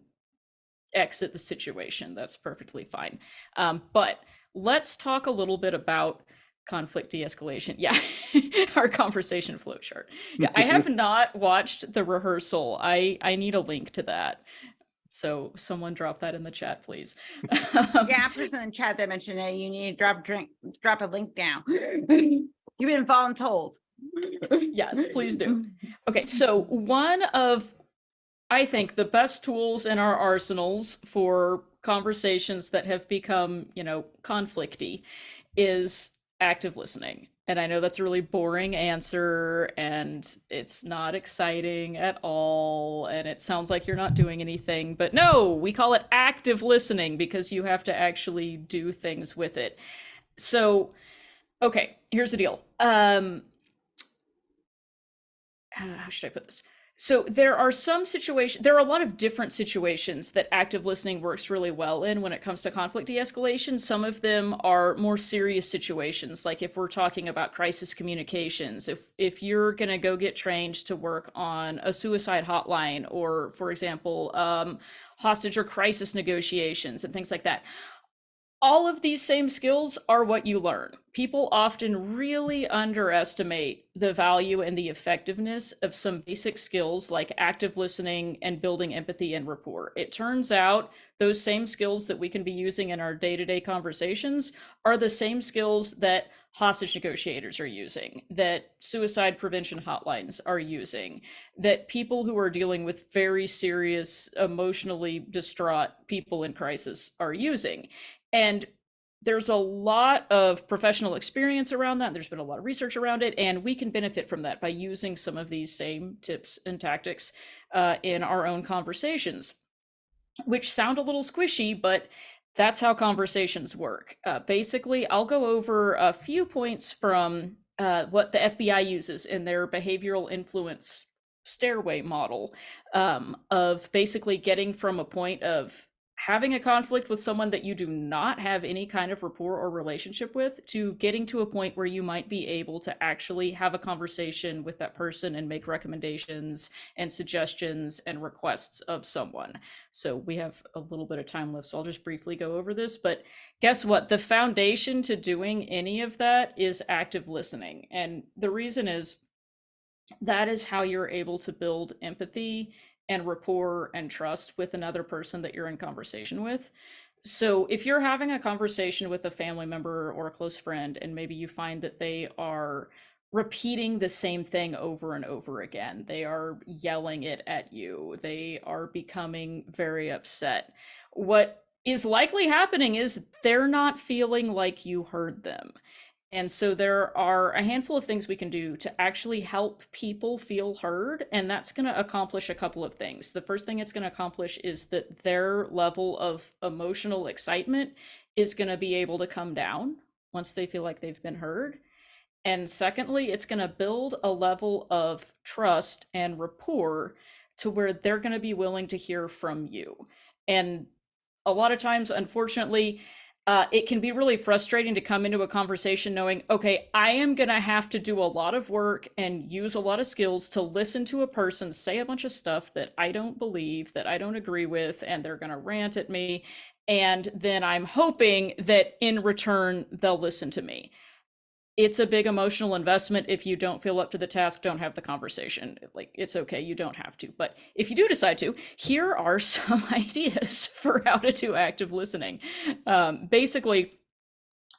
exit the situation. That's perfectly fine. But let's talk a little bit about conflict de-escalation. Yeah, our conversation flowchart. Yeah, I have not watched the rehearsal. I need a link to that. So someone drop that in the chat, please. Yeah, person in the chat that mentioned it, you need to drop a link down. You've been voluntold. Yes, please do. Okay, so one of, I think, the best tools in our arsenals for conversations that have become, conflicty is active listening. And I know that's a really boring answer and it's not exciting at all. And it sounds like you're not doing anything, but no, we call it active listening because you have to actually do things with it. So, okay, here's the deal. How should I put this? So there are some situations, there are a lot of different situations that active listening works really well in when it comes to conflict de-escalation. Some of them are more serious situations, like if we're talking about crisis communications, if you're going to go get trained to work on a suicide hotline, or for example, hostage or crisis negotiations and things like that. all of these same skills are what you learn. People often really underestimate the value and the effectiveness of some basic skills like active listening and building empathy and rapport. It turns out those same skills that we can be using in our day-to-day conversations are the same skills that hostage negotiators are using, that suicide prevention hotlines are using, that people who are dealing with very serious, emotionally distraught people in crisis are using. And there's a lot of professional experience around that. There's been a lot of research around it, and we can benefit from that by using some of these same tips and tactics in our own conversations, which sound a little squishy, but that's how conversations work. Basically, I'll go over a few points from what the FBI uses in their behavioral influence stairway model of basically getting from a point of having a conflict with someone that you do not have any kind of rapport or relationship with to getting to a point where you might be able to actually have a conversation with that person and make recommendations and suggestions and requests of someone. So we have a little bit of time left, so I'll just briefly go over this. But guess what? The foundation to doing any of that is active listening. And the reason is that is how you're able to build empathy and rapport and trust with another person that you're in conversation with. So if you're having a conversation with a family member or a close friend, and maybe you find that they are repeating the same thing over and over again, they are yelling it at you, they are becoming very upset, what is likely happening is they're not feeling like you heard them. And so there are a handful of things we can do to actually help people feel heard, and that's going to accomplish a couple of things. The first thing it's going to accomplish is that their level of emotional excitement is going to be able to come down once they feel like they've been heard. And secondly, it's going to build a level of trust and rapport to where they're going to be willing to hear from you. And a lot of times, unfortunately, it can be really frustrating to come into a conversation knowing, okay, I am going to have to do a lot of work and use a lot of skills to listen to a person say a bunch of stuff that I don't believe, that I don't agree with, and they're going to rant at me. And then I'm hoping that in return, they'll listen to me. It's a big emotional investment. If you don't feel up to the task, don't have the conversation. Like, it's okay, you don't have to. But if you do decide to, here are some ideas for how to do active listening. Basically,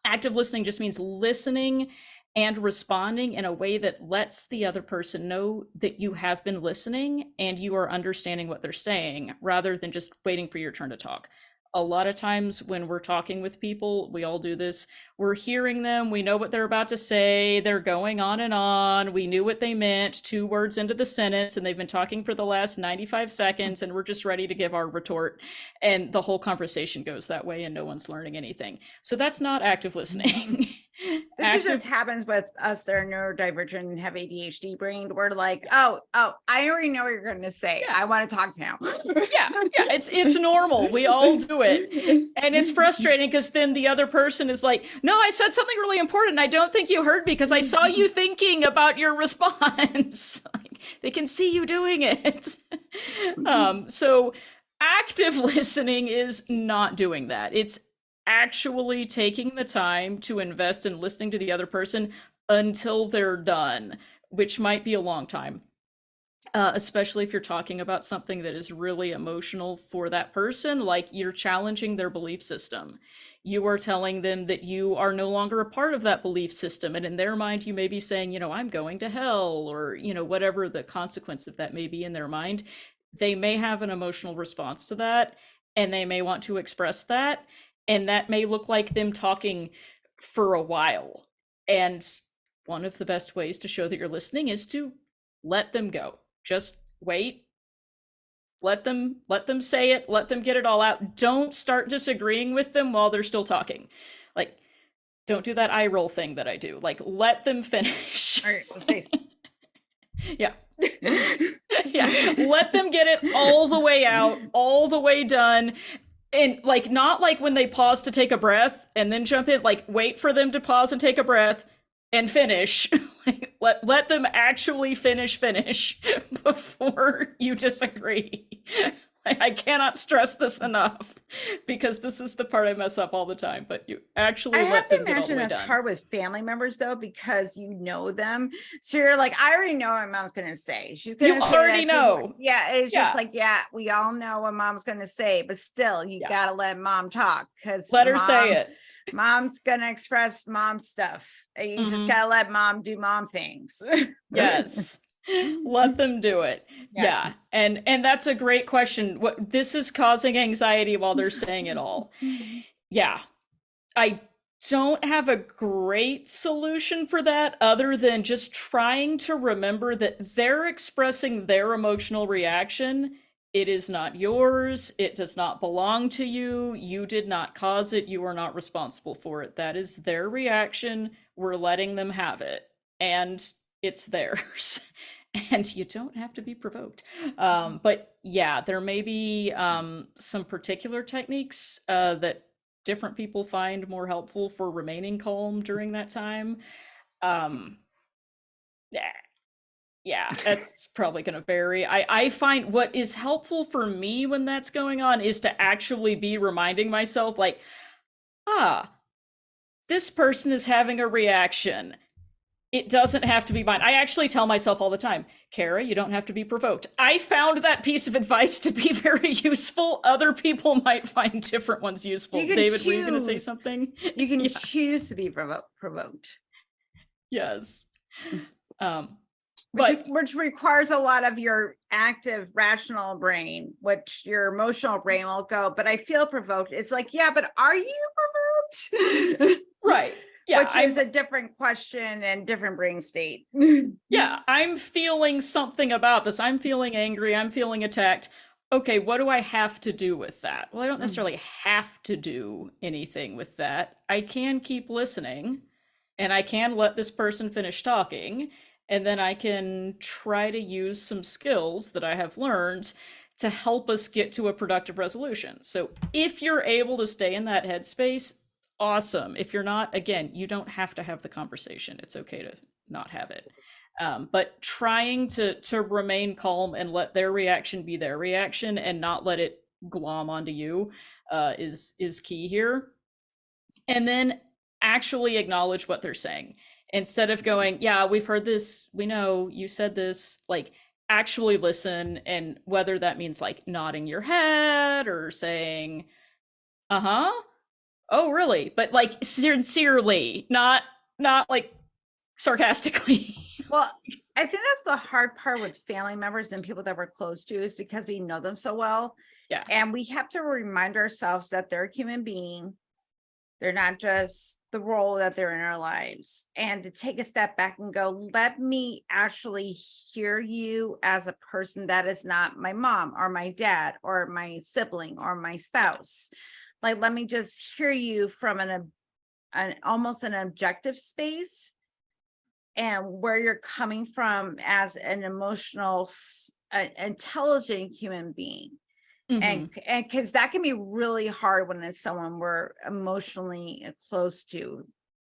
active listening just means listening and responding in a way that lets the other person know that you have been listening and you are understanding what they're saying, rather than just waiting for your turn to talk. A lot of times when we're talking with people, we all do this, we're hearing them, we know what they're about to say, they're going on and on, we knew what they meant 2 words into the sentence, and they've been talking for the last 95 seconds, and we're just ready to give our retort, and the whole conversation goes that way, and no one's learning anything. So that's not active listening. This just happens with us that are neurodivergent and have ADHD brain. We're like, oh, I already know what you're going to say. Yeah. I want to talk now. yeah, it's normal. We all do it. And it's frustrating because then the other person is like, no, I said something really important. I don't think you heard me because I saw you thinking about your response. Like, they can see you doing it. So active listening is not doing that. It's actually taking the time to invest in listening to the other person until they're done, which might be a long time. Especially if you're talking about something that is really emotional for that person, like you're challenging their belief system. You are telling them that you are no longer a part of that belief system. And in their mind, you may be saying, I'm going to hell, or, whatever the consequence of that may be in their mind. They may have an emotional response to that, and they may want to express that. And that may look like them talking for a while. And one of the best ways to show that you're listening is to let them go. Just wait. Let them say it. Let them get it all out. Don't start disagreeing with them while they're still talking. Like, don't do that eye roll thing that I do. Like, let them finish. All right, let's face. Yeah. Yeah. Let them get it all the way out, all the way done. And like, not like when they pause to take a breath and then jump in, like wait for them to pause and take a breath and finish. Like, let them actually finish before you disagree. I cannot stress this enough because this is the part I mess up all the time, but you actually I have let to them get all the imagine way that's done. hard with family members though, because you know them. So you're like, I already know what mom's gonna say. She's gonna You say already that. She's like- know. yeah, it's Yeah. just like, yeah, we all know what mom's gonna say, but still, you Yeah. gotta let mom talk because Let her say it. mom's gonna express mom stuff. And you just Mhm. gotta let mom do mom things. Yes. Let them do it. Yeah. Yeah. And that's a great question. What this is causing anxiety while they're saying it all. Yeah. I don't have a great solution for that other than just trying to remember that they're expressing their emotional reaction. It is not yours. It does not belong to you. You did not cause it. You are not responsible for it. That is their reaction. We're letting them have it. And it's theirs. And you don't have to be provoked. But yeah, there may be some particular techniques that different people find more helpful for remaining calm during that time. Yeah, it's probably going to vary. I find what is helpful for me when that's going on is to actually be reminding myself, like, this person is having a reaction. It doesn't have to be mine. I actually tell myself all the time, Kara, you don't have to be provoked. I found that piece of advice to be very useful. Other people might find different ones useful. David, were you going to say something? You can Yeah. choose to be provoked. Yes. Which requires a lot of your active rational brain, which your emotional brain will go, but I feel provoked. It's like, yeah, but are you provoked? Right. Yeah, which is a different question and different brain state. Yeah, I'm feeling something about this. I'm feeling angry. I'm feeling attacked. Okay, what do I have to do with that? Well, I don't necessarily have to do anything with that. I can keep listening and I can let this person finish talking. And then I can try to use some skills that I have learned to help us get to a productive resolution. So if you're able to stay in that headspace, awesome. If you're not, again, you don't have to have the conversation. It's okay to not have it. But trying to remain calm and let their reaction be their reaction and not let it glom onto you is key here. And then actually acknowledge what they're saying instead of going, yeah, we've heard this, we know you said this, like actually listen. And whether that means like nodding your head or saying, uh-huh, oh really, but like sincerely, not like sarcastically. Well, I think that's the hard part with family members and people that we're close to is because we know them so well. Yeah. And we have to remind ourselves that they're a human being. They're not just the role that they're in our lives. And to take a step back and go, let me actually hear you as a person that is not my mom or my dad or my sibling or my spouse. Like, let me just hear you from an almost an objective space and where you're coming from as an emotional, intelligent human being. And because that can be really hard when it's someone we're emotionally close to,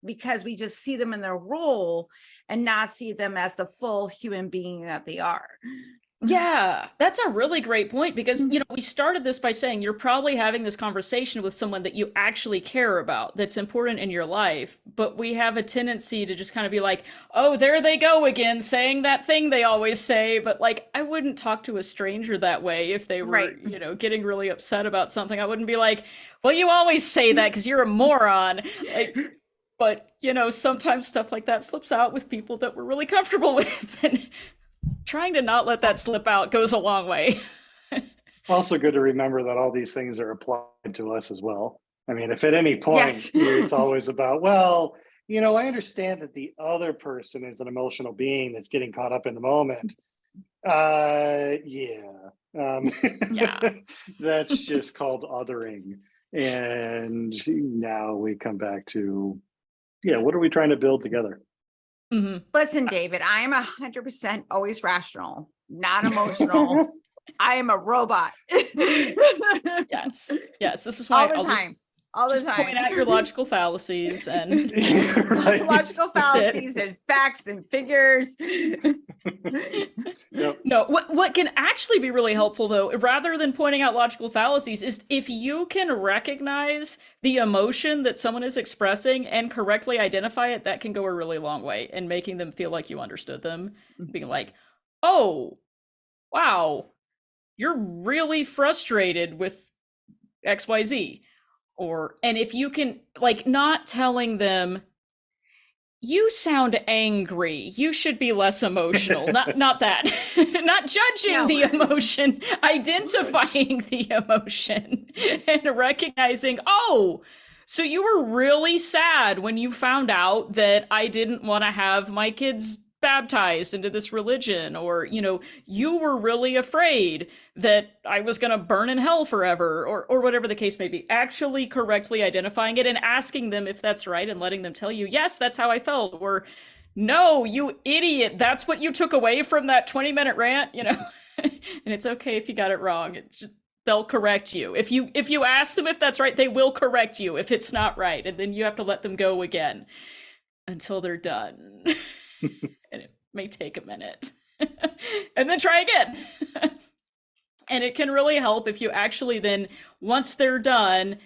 because we just see them in their role and not see them as the full human being that they are. Yeah, that's a really great point because, we started this by saying you're probably having this conversation with someone that you actually care about, that's important in your life, but we have a tendency to just kind of be like, oh, there they go again, saying that thing they always say. But like, I wouldn't talk to a stranger that way if they were, getting really upset about something. I wouldn't be like, well, you always say that because you're a moron. Like, but, sometimes stuff like that slips out with people that we're really comfortable with. And trying to not let that slip out goes a long way. Also good to remember that all these things are applied to us as well. I mean, if at any point it's always about, well, I understand that the other person is an emotional being that's getting caught up in the moment. That's just called othering. And now we come back to, what are we trying to build together? Listen, David, I am 100% always rational, not emotional. I am a robot. Yes. This is why all the time. all the Just time. point out your logical fallacies and Right. Logical That's it. fallacies and facts and figures. Yep. No, what can actually be really helpful though, rather than pointing out logical fallacies, is if you can recognize the emotion that someone is expressing and correctly identify it, that can go a really long way in making them feel like you understood them. Being like, oh, wow, you're really frustrated with XYZ. And if you can, like, not telling them, you sound angry, you should be less emotional, not that. Not judging No. the emotion, identifying the emotion and recognizing, oh, so you were really sad when you found out that I didn't want to have my kids baptized into this religion, or you were really afraid that I was going to burn in hell forever, or whatever the case may be. Actually correctly identifying it and asking them if that's right, and letting them tell you, yes, that's how I felt, or no, you idiot, that's what you took away from that 20-minute rant. And it's okay if you got it wrong. It's just, they'll correct you. If you ask them if that's right, they will correct you if it's not right, and then you have to let them go again until they're done. And it may take a minute. And then try again. And it can really help if you actually then, once they're done,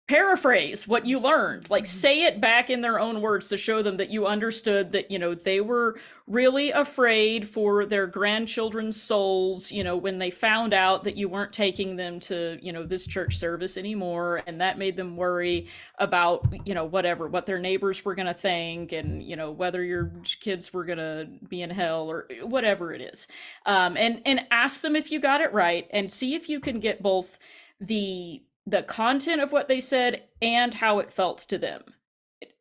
paraphrase what you learned, like say it back in their own words to show them that you understood that, they were really afraid for their grandchildren's souls, when they found out that you weren't taking them to, this church service anymore. And that made them worry about, what their neighbors were going to think, and, whether your kids were going to be in hell or whatever it is. And ask them if you got it right, and see if you can get both the content of what they said and how it felt to them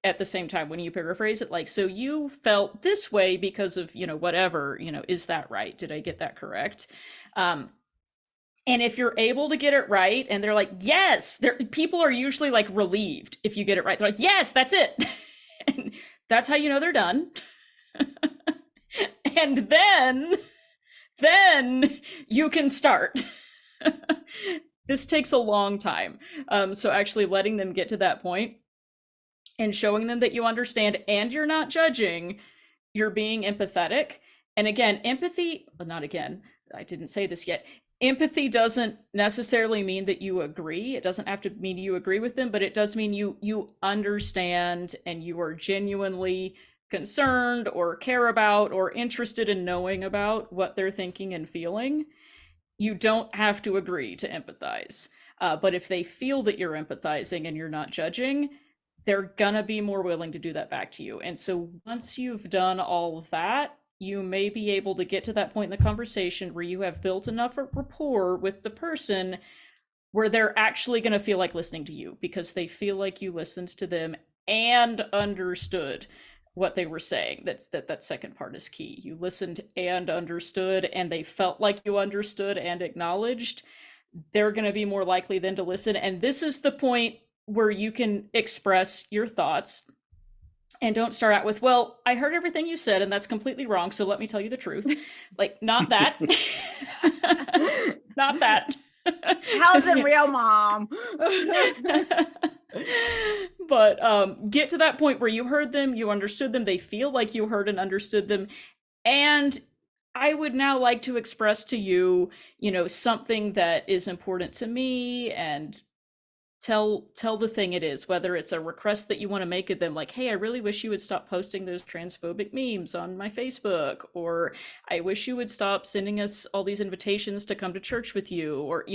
at the same time when you paraphrase it. Like, so you felt this way because of, whatever, is that right? Did I get that correct? And if you're able to get it right and they're like, yes, people are usually like relieved if you get it right. They're like, yes, that's it. And that's how they're done. And then you can start. This takes a long time. So actually letting them get to that point and showing them that you understand and you're not judging, you're being empathetic. And again, empathy, well, not again, I didn't say this yet. Empathy doesn't necessarily mean that you agree. It doesn't have to mean you agree with them, but it does mean you understand and you are genuinely concerned or care about or interested in knowing about what they're thinking and feeling. You don't have to agree to empathize. But if they feel that you're empathizing and you're not judging, they're gonna be more willing to do that back to you. And so once you've done all of that, you may be able to get to that point in the conversation where you have built enough rapport with the person where they're actually going to feel like listening to you, because they feel like you listened to them and understood what they were saying. That second part is key. You listened and understood, and they felt like you understood and acknowledged. They're going to be more likely then to listen. And this is the point where you can express your thoughts. And don't start out with, well, I heard everything you said and that's completely wrong, so let me tell you the truth. Like, not that. Not that. How's it real, Mom? But get to that point where you heard them, you understood them, they feel like you heard and understood them. And I would now like to express to you, something that is important to me, and tell the thing it is, whether it's a request that you want to make of them, like, hey, I really wish you would stop posting those transphobic memes on my Facebook, or I wish you would stop sending us all these invitations to come to church with you, or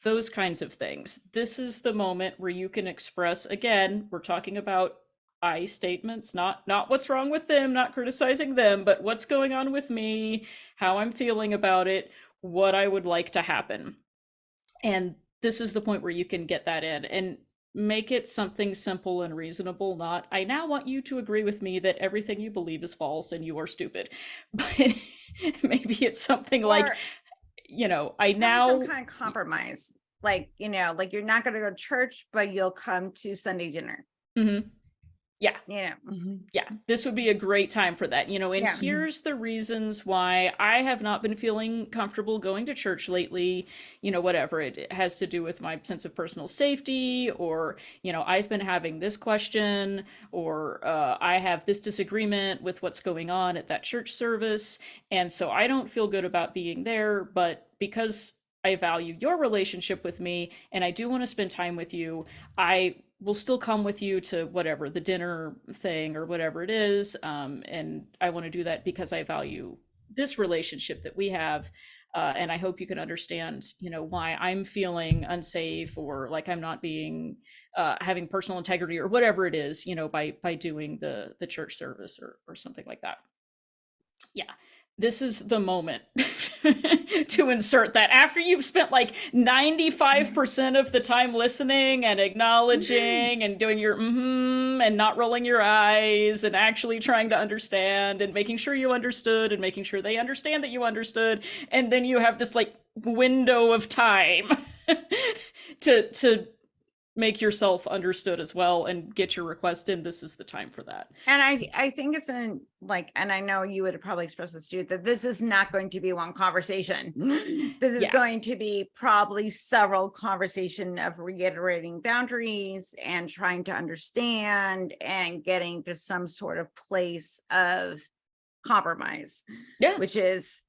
those kinds of things. This is the moment where you can express, again, we're talking about I statements, not what's wrong with them, not criticizing them, but what's going on with me, how I'm feeling about it, what I would like to happen. And this is the point where you can get that in and make it something simple and reasonable, not, I now want you to agree with me that everything you believe is false and you are stupid. But maybe it's something like, I now... some kind of compromise. Like, like you're not going to go to church, but you'll come to Sunday dinner. Mm-hmm. Yeah. Mhm. Yeah, this would be a great time for that, and Yeah. here's the reasons why I have not been feeling comfortable going to church lately, whatever it has to do with my sense of personal safety, or, I've been having this question, or I have this disagreement with what's going on at that church service, and so I don't feel good about being there, but because I value your relationship with me and I do want to spend time with you, I will still come with you to whatever the dinner thing or whatever it is. And I want to do that because I value this relationship that we have. And I hope you can understand, why I'm feeling unsafe or like I'm not being having personal integrity or whatever it is, by doing the church service or something like that. Yeah, this is the moment to insert that after you've spent like 95% of the time listening and acknowledging and doing your and not rolling your eyes and actually trying to understand and making sure you understood and making sure they understand that you understood, and then you have this like window of time to make yourself understood as well and get your request in. This is the time for that. And I think it's and I know you would have probably expressed this to you, that this is not going to be one conversation. This is Yeah. going to be probably several conversation of reiterating boundaries and trying to understand and getting to some sort of place of compromise, Yeah. which is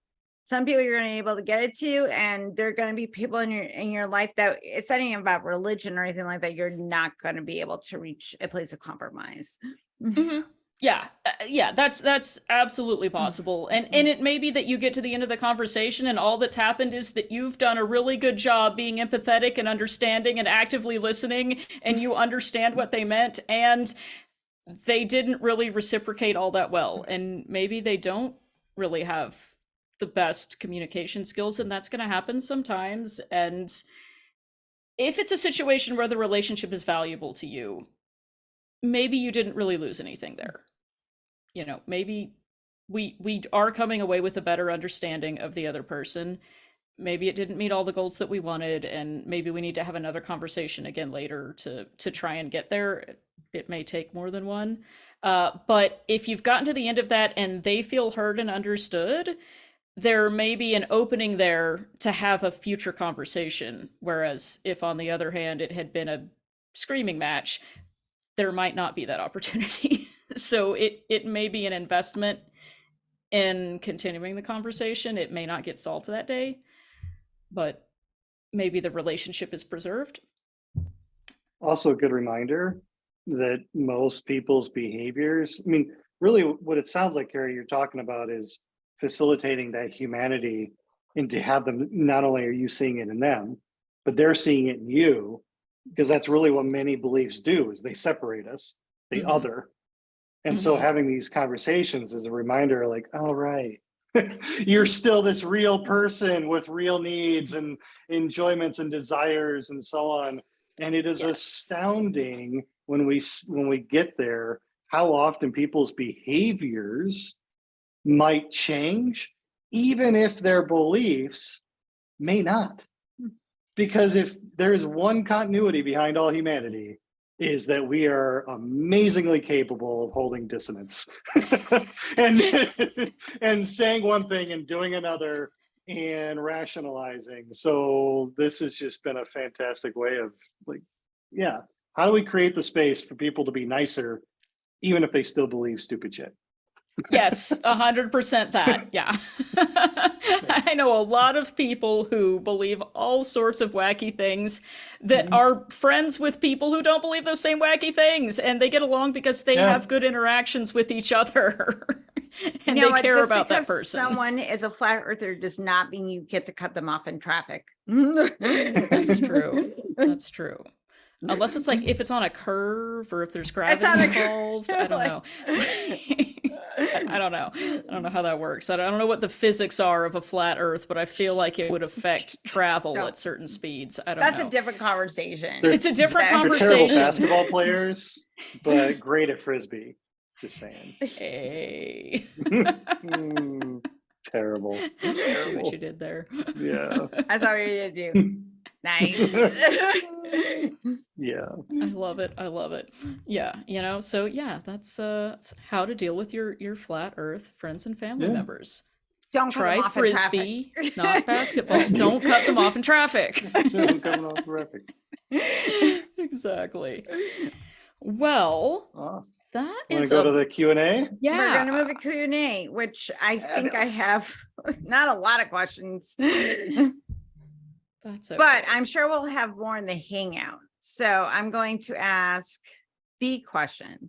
some people you're going to be able to get it to, and there are going to be people in your life that it's not even about religion or anything like that. You're not going to be able to reach a place of compromise. Mhm. Yeah, yeah, that's absolutely possible. And it may be that you get to the end of the conversation and all that's happened is that you've done a really good job being empathetic and understanding and actively listening, and you understand what they meant, and they didn't really reciprocate all that well, and maybe they don't really have the best communication skills, and that's going to happen sometimes. And if it's a situation where the relationship is valuable to you, maybe you didn't really lose anything there. Maybe we are coming away with a better understanding of the other person. Maybe it didn't meet all the goals that we wanted, and maybe we need to have another conversation again later to try and get there. It may take more than one. But if you've gotten to the end of that and they feel heard and understood, there may be an opening there to have a future conversation. Whereas if, on the other hand, it had been a screaming match, there might not be that opportunity. So it may be an investment in continuing the conversation. It may not get solved that day, but maybe the relationship is preserved. Also a good reminder that most people's behaviors, I mean, really what it sounds like, Carrie, you're talking about is facilitating that humanity, and to have them, not only are you seeing it in them, but they're seeing it in you, because that's really what many beliefs do, is they separate us, the other. And so having these conversations is a reminder, like, all right, you're still this real person with real needs and enjoyments and desires and so on. And it is astounding when we get there, how often people's behaviors might change, even if their beliefs may not. Because if there is one continuity behind all humanity, is that we are amazingly capable of holding dissonance and saying one thing and doing another and rationalizing. So this has just been a fantastic way of, like, yeah, how do we create the space for people to be nicer, even if they still believe stupid shit? Yes, 100% that. Yeah. I know a lot of people who believe all sorts of wacky things that are friends with people who don't believe those same wacky things, and they get along because they have good interactions with each other. And they care just about that because person. someone is a flat earther does not mean you get to cut them off in traffic. That's true. That's true. Unless it's like if it's on a curve or if there's gravity involved. I don't know. I don't know. I don't know how that works. I don't know what the physics are of a flat Earth, but I feel like it would affect travel at certain speeds. I don't know. That's a different conversation. It's a different They're terrible conversation. basketball players, but great at frisbee. Just saying. Hey. Terrible. I see what you did there. Yeah. I saw what you did do. Nice. Yeah. I love it. I love it. Yeah, so yeah, that's how to deal with your flat earth friends and family Yeah. members. Don't cut them Try off in traffic. frisbee, not basketball. Don't cut them off in traffic. So coming off terrific. Exactly. Well, Awesome. that Want to is go to the Q&A? We're yeah. gonna move to Q&A, which I think I Yes. have not a lot of questions, That's okay. but I'm sure we'll have more in the hangout. So I'm going to ask the question.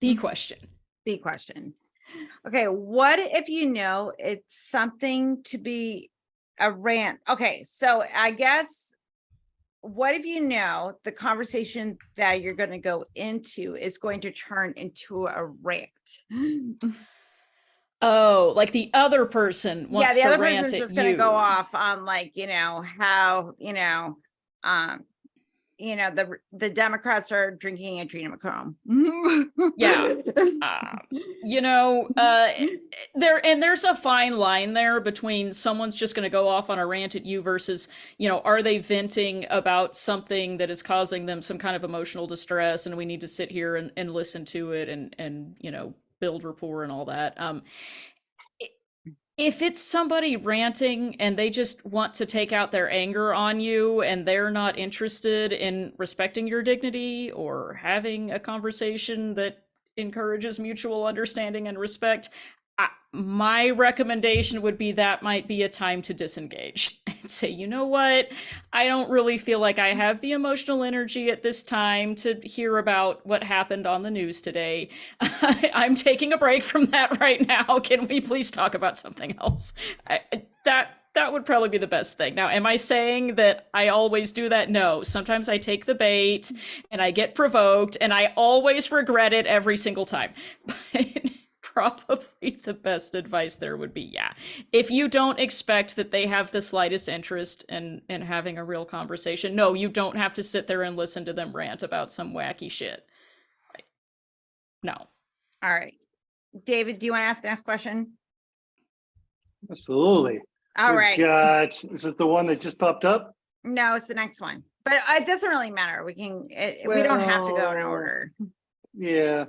The question. The question. Okay, what if it's something to be a rant? Okay, so I guess what if the conversation that you're going to go into is going to turn into a rant? Oh, like the other person wants The to other rant person's at just going to go you. off on how the Democrats are drinking adrenochrome. Yeah. There's a fine line there between someone's just going to go off on a rant at you versus, are they venting about something that is causing them some kind of emotional distress and we need to sit here and listen to it and build rapport and all that. If it's somebody ranting and they just want to take out their anger on you and they're not interested in respecting your dignity or having a conversation that encourages mutual understanding and respect, my recommendation would be that might be a time to disengage and say, you know what? I don't really feel like I have the emotional energy at this time to hear about what happened on the news today. I'm taking a break from that right now. Can we please talk about something else? That would probably be the best thing. Now, am I saying that I always do that? No. Sometimes I take the bait and I get provoked and I always regret it every single time. But probably the best advice there would be, if you don't expect that they have the slightest interest in having a real conversation, no, you don't have to sit there and listen to them rant about some wacky shit. No. All right. David, do you want to ask the next question? Absolutely. All right. Gosh, is it the one that just popped up? No, it's the next one. But it doesn't really matter. We don't have to go in order. Yeah.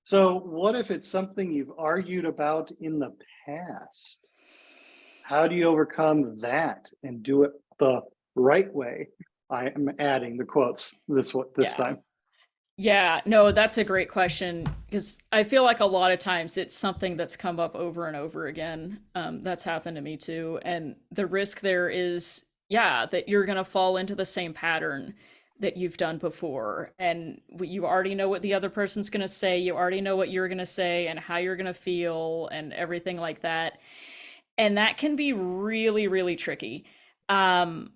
So what if it's something you've argued about in the past? How do you overcome that and do it the right way? I am adding the quotes this time. Yeah, no, that's a great question because I feel like a lot of times it's something that's come up over and over again. That's happened to me too. And the risk there is, that you're going to fall into the same pattern that you've done before. And you already know what the other person's going to say. You already know what you're going to say and how you're going to feel and everything like that. And that can be really, really tricky. A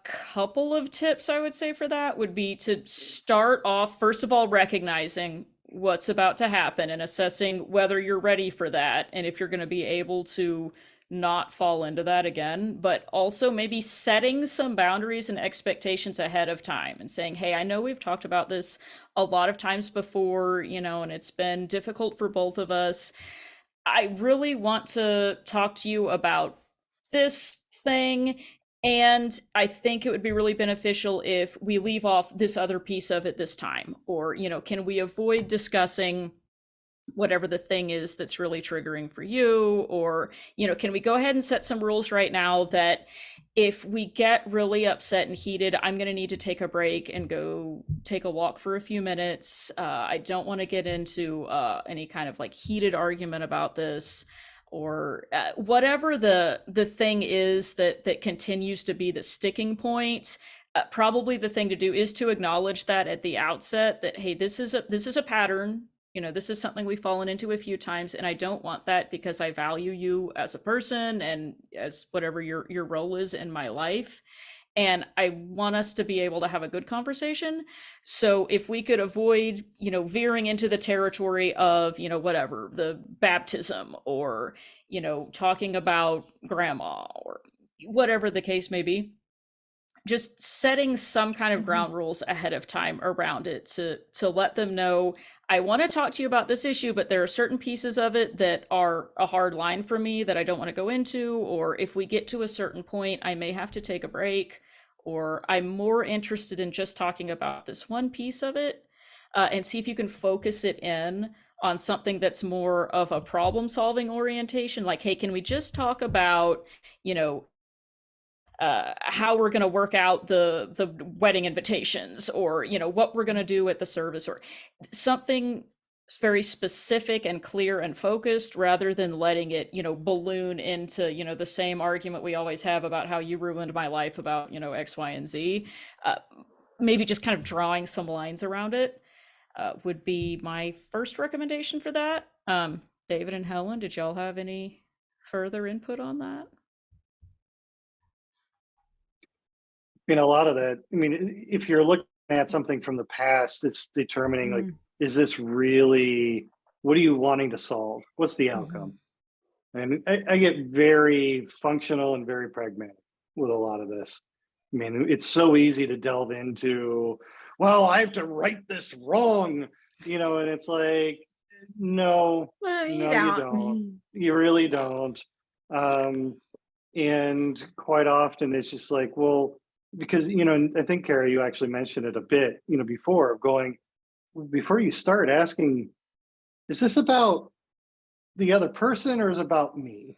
couple of tips I would say for that would be to start off, first of all, recognizing what's about to happen and assessing whether you're ready for that and if you're going to be able to not fall into that again, but also maybe setting some boundaries and expectations ahead of time and saying, hey, I know we've talked about this a lot of times before, and it's been difficult for both of us. I really want to talk to you about this thing. And I think it would be really beneficial if we leave off this other piece of it this time. Or, can we avoid discussing whatever the thing is that's really triggering for you? Or, can we go ahead and set some rules right now that if we get really upset and heated, I'm going to need to take a break and go take a walk for a few minutes. I don't want to get into any kind of like heated argument about this. Or whatever the thing is that continues to be the sticking point. Probably the thing to do is to acknowledge that at the outset that, hey, this is a pattern. This is something we've fallen into a few times, and I don't want that because I value you as a person and as whatever your role is in my life. And I want us to be able to have a good conversation. So if we could avoid, veering into the territory of, whatever, the baptism or, talking about grandma or whatever the case may be, just setting some kind of ground rules ahead of time around it to let them know, I want to talk to you about this issue, but there are certain pieces of it that are a hard line for me that I don't want to go into, or if we get to a certain point, I may have to take a break, or I'm more interested in just talking about this one piece of it, and see if you can focus it in on something that's more of a problem solving orientation. Like, hey, can we just talk about, you know, how we're going to work out the wedding invitations, or, you know, what we're going to do at the service, or something very specific and clear and focused, rather than letting it, you know, balloon into, you know, the same argument we always have about how you ruined my life about, you know, X, Y, and Z. Maybe just kind of drawing some lines around it would be my first recommendation for that. David and Helen, did y'all have any further input on that? A lot of that, I mean, if you're looking at something from the past, it's determining like, is this really, what are you wanting to solve? What's the outcome? And I get very functional and very pragmatic with a lot of this. I mean, it's so easy to delve into, well, I have to right this wrong, you know, and it's like, no, You no, don't. you don't. You really don't. And quite often it's just like, well, because, you know, and I think, Kara, you actually mentioned it a bit, you know, before, going, before you start asking, is this about the other person or is it about me?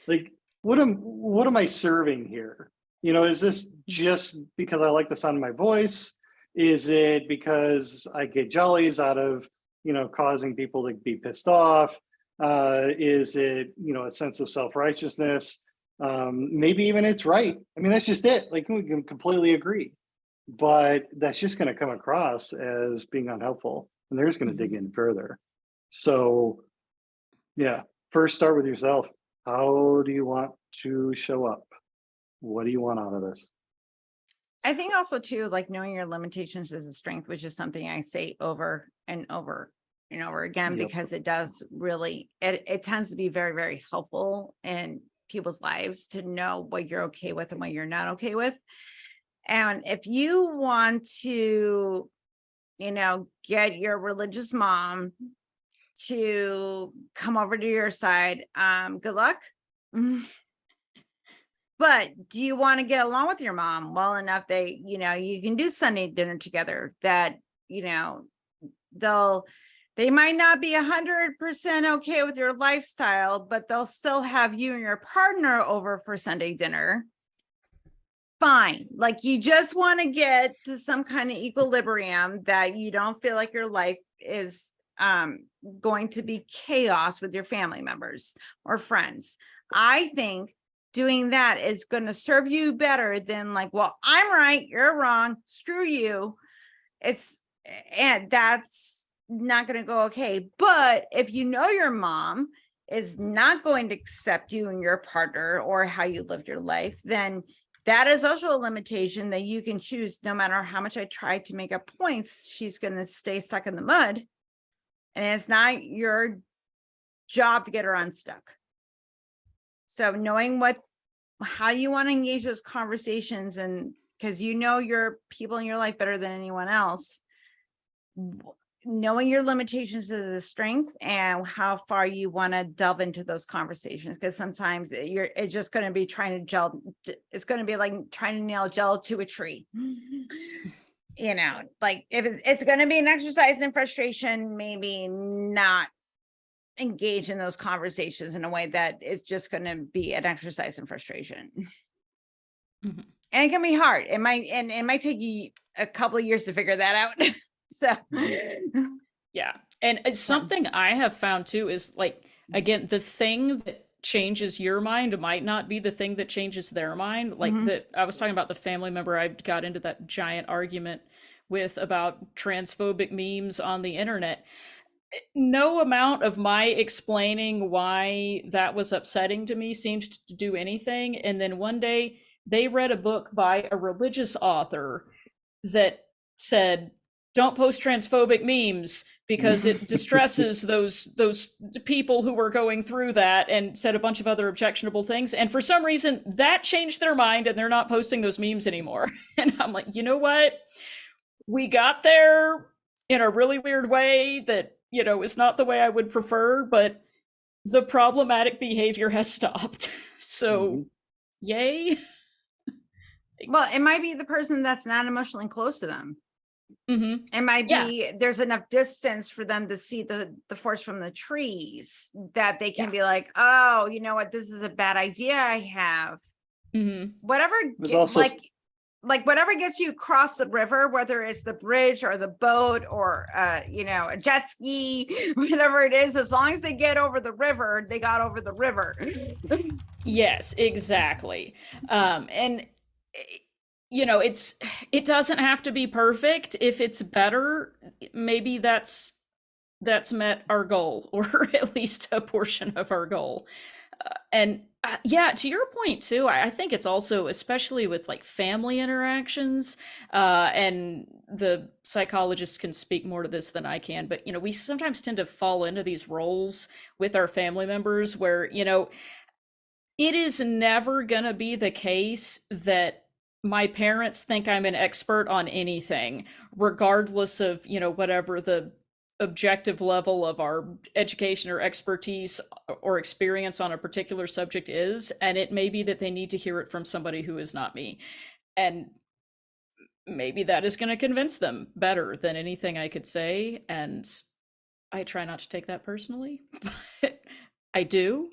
Like, what am I serving here? You know, is this just because I like the sound of my voice? Is it because I get jollies out of, you know, causing people to be pissed off? Is it, you know, a sense of self-righteousness? Maybe even it's right. I mean, that's just it. Like, we can completely agree, but that's just going to come across as being unhelpful, and they're just going to dig in further. So, yeah, first start with yourself. How do you want to show up? What do you want out of this? I think also too, like, knowing your limitations is a strength, which is something I say over and over and over again, Yep. because it does really, it tends to be very, very helpful in people's lives to know what you're okay with and what you're not okay with. And if you want to, you know, get your religious mom to come over to your side, good luck. But do you want to get along with your mom well enough that, you know, you can do Sunday dinner together, that, you know, they might not be 100% okay with your lifestyle, but they'll still have you and your partner over for Sunday dinner. Fine. Like, you just want to get to some kind of equilibrium that you don't feel like your life is going to be chaos with your family members or friends. I think doing that is going to serve you better than like, well, I'm right, you're wrong, screw you. And that's not going to go okay. But if you know your mom is not going to accept you and your partner or how you lived your life, then that is also a limitation that you can choose. No matter how much I try to make up points, she's going to stay stuck in the mud. And it's not your job to get her unstuck. So knowing how you want to engage those conversations, and because you know your people in your life better than anyone else, knowing your limitations is a strength, and how far you want to delve into those conversations, because sometimes it's just going to be trying to gel. It's going to be like trying to nail gel to a tree. You know, like, if it's going to be an exercise in frustration, maybe not engage in those conversations in a way that is just going to be an exercise in frustration. And it can be hard. It might take you a couple of years to figure that out. So yeah. And it's something I have found too is, like, again, the thing that changes your mind might not be the thing that changes their mind. Like, that I was talking about the family member I got into that giant argument with about transphobic memes on the internet. No amount of my explaining why that was upsetting to me seemed to do anything. And then one day they read a book by a religious author that said, don't post transphobic memes because it distresses those people who were going through that, and said a bunch of other objectionable things. And for some reason that changed their mind and they're not posting those memes anymore. And I'm like, you know what? We got there in a really weird way that, you know, is not the way I would prefer, but the problematic behavior has stopped. So yay. Well, it might be the person that's not emotionally close to them. Mm-hmm. It might Yeah. be there's enough distance for them to see the forest from the trees that they can Yeah. be like, oh, you know what, this is a bad idea I have. Mm-hmm. Whatever, There's also like whatever gets you across the river, whether it's the bridge or the boat or a jet ski, whatever it is, as long as they get over the river, they got over the river. Yes, exactly. And it doesn't have to be perfect. If it's better, maybe that's met our goal, or at least a portion of our goal. And yeah, to your point too, I think it's also, especially with like family interactions, and the psychologists can speak more to this than I can, but we sometimes tend to fall into these roles with our family members where, it is never gonna be the case that my parents think I'm an expert on anything, regardless of, whatever the objective level of our education or expertise or experience on a particular subject is. And it may be that they need to hear it from somebody who is not me. And maybe that is going to convince them better than anything I could say. And I try not to take that personally, but I do.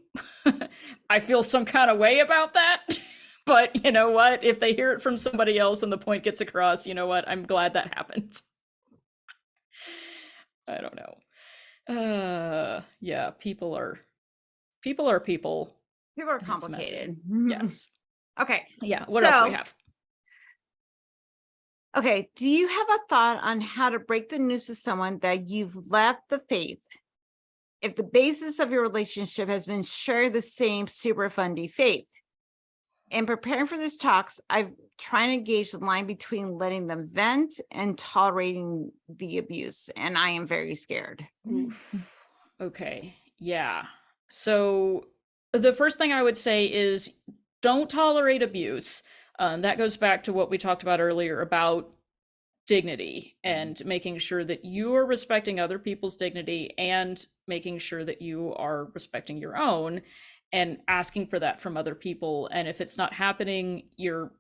I feel some kind of way about that. But you know what? If they hear it from somebody else and the point gets across, you know what? I'm glad that happened. I don't know. Yeah, people are people. People are And it's messy. complicated. Yes. Okay. Yeah. What else do we So, have? okay. Do you have a thought on how to break the news to someone that you've left the faith if the basis of your relationship has been sharing the same super fundy faith? In preparing for these talks, I've trying to gauge the line between letting them vent and tolerating the abuse, and I am very scared. Oof. Okay. Yeah. So the first thing I would say is don't tolerate abuse. That goes back to what we talked about earlier about dignity and making sure that you are respecting other people's dignity and making sure that you are respecting your own and asking for that from other people. And if it's not happening, you're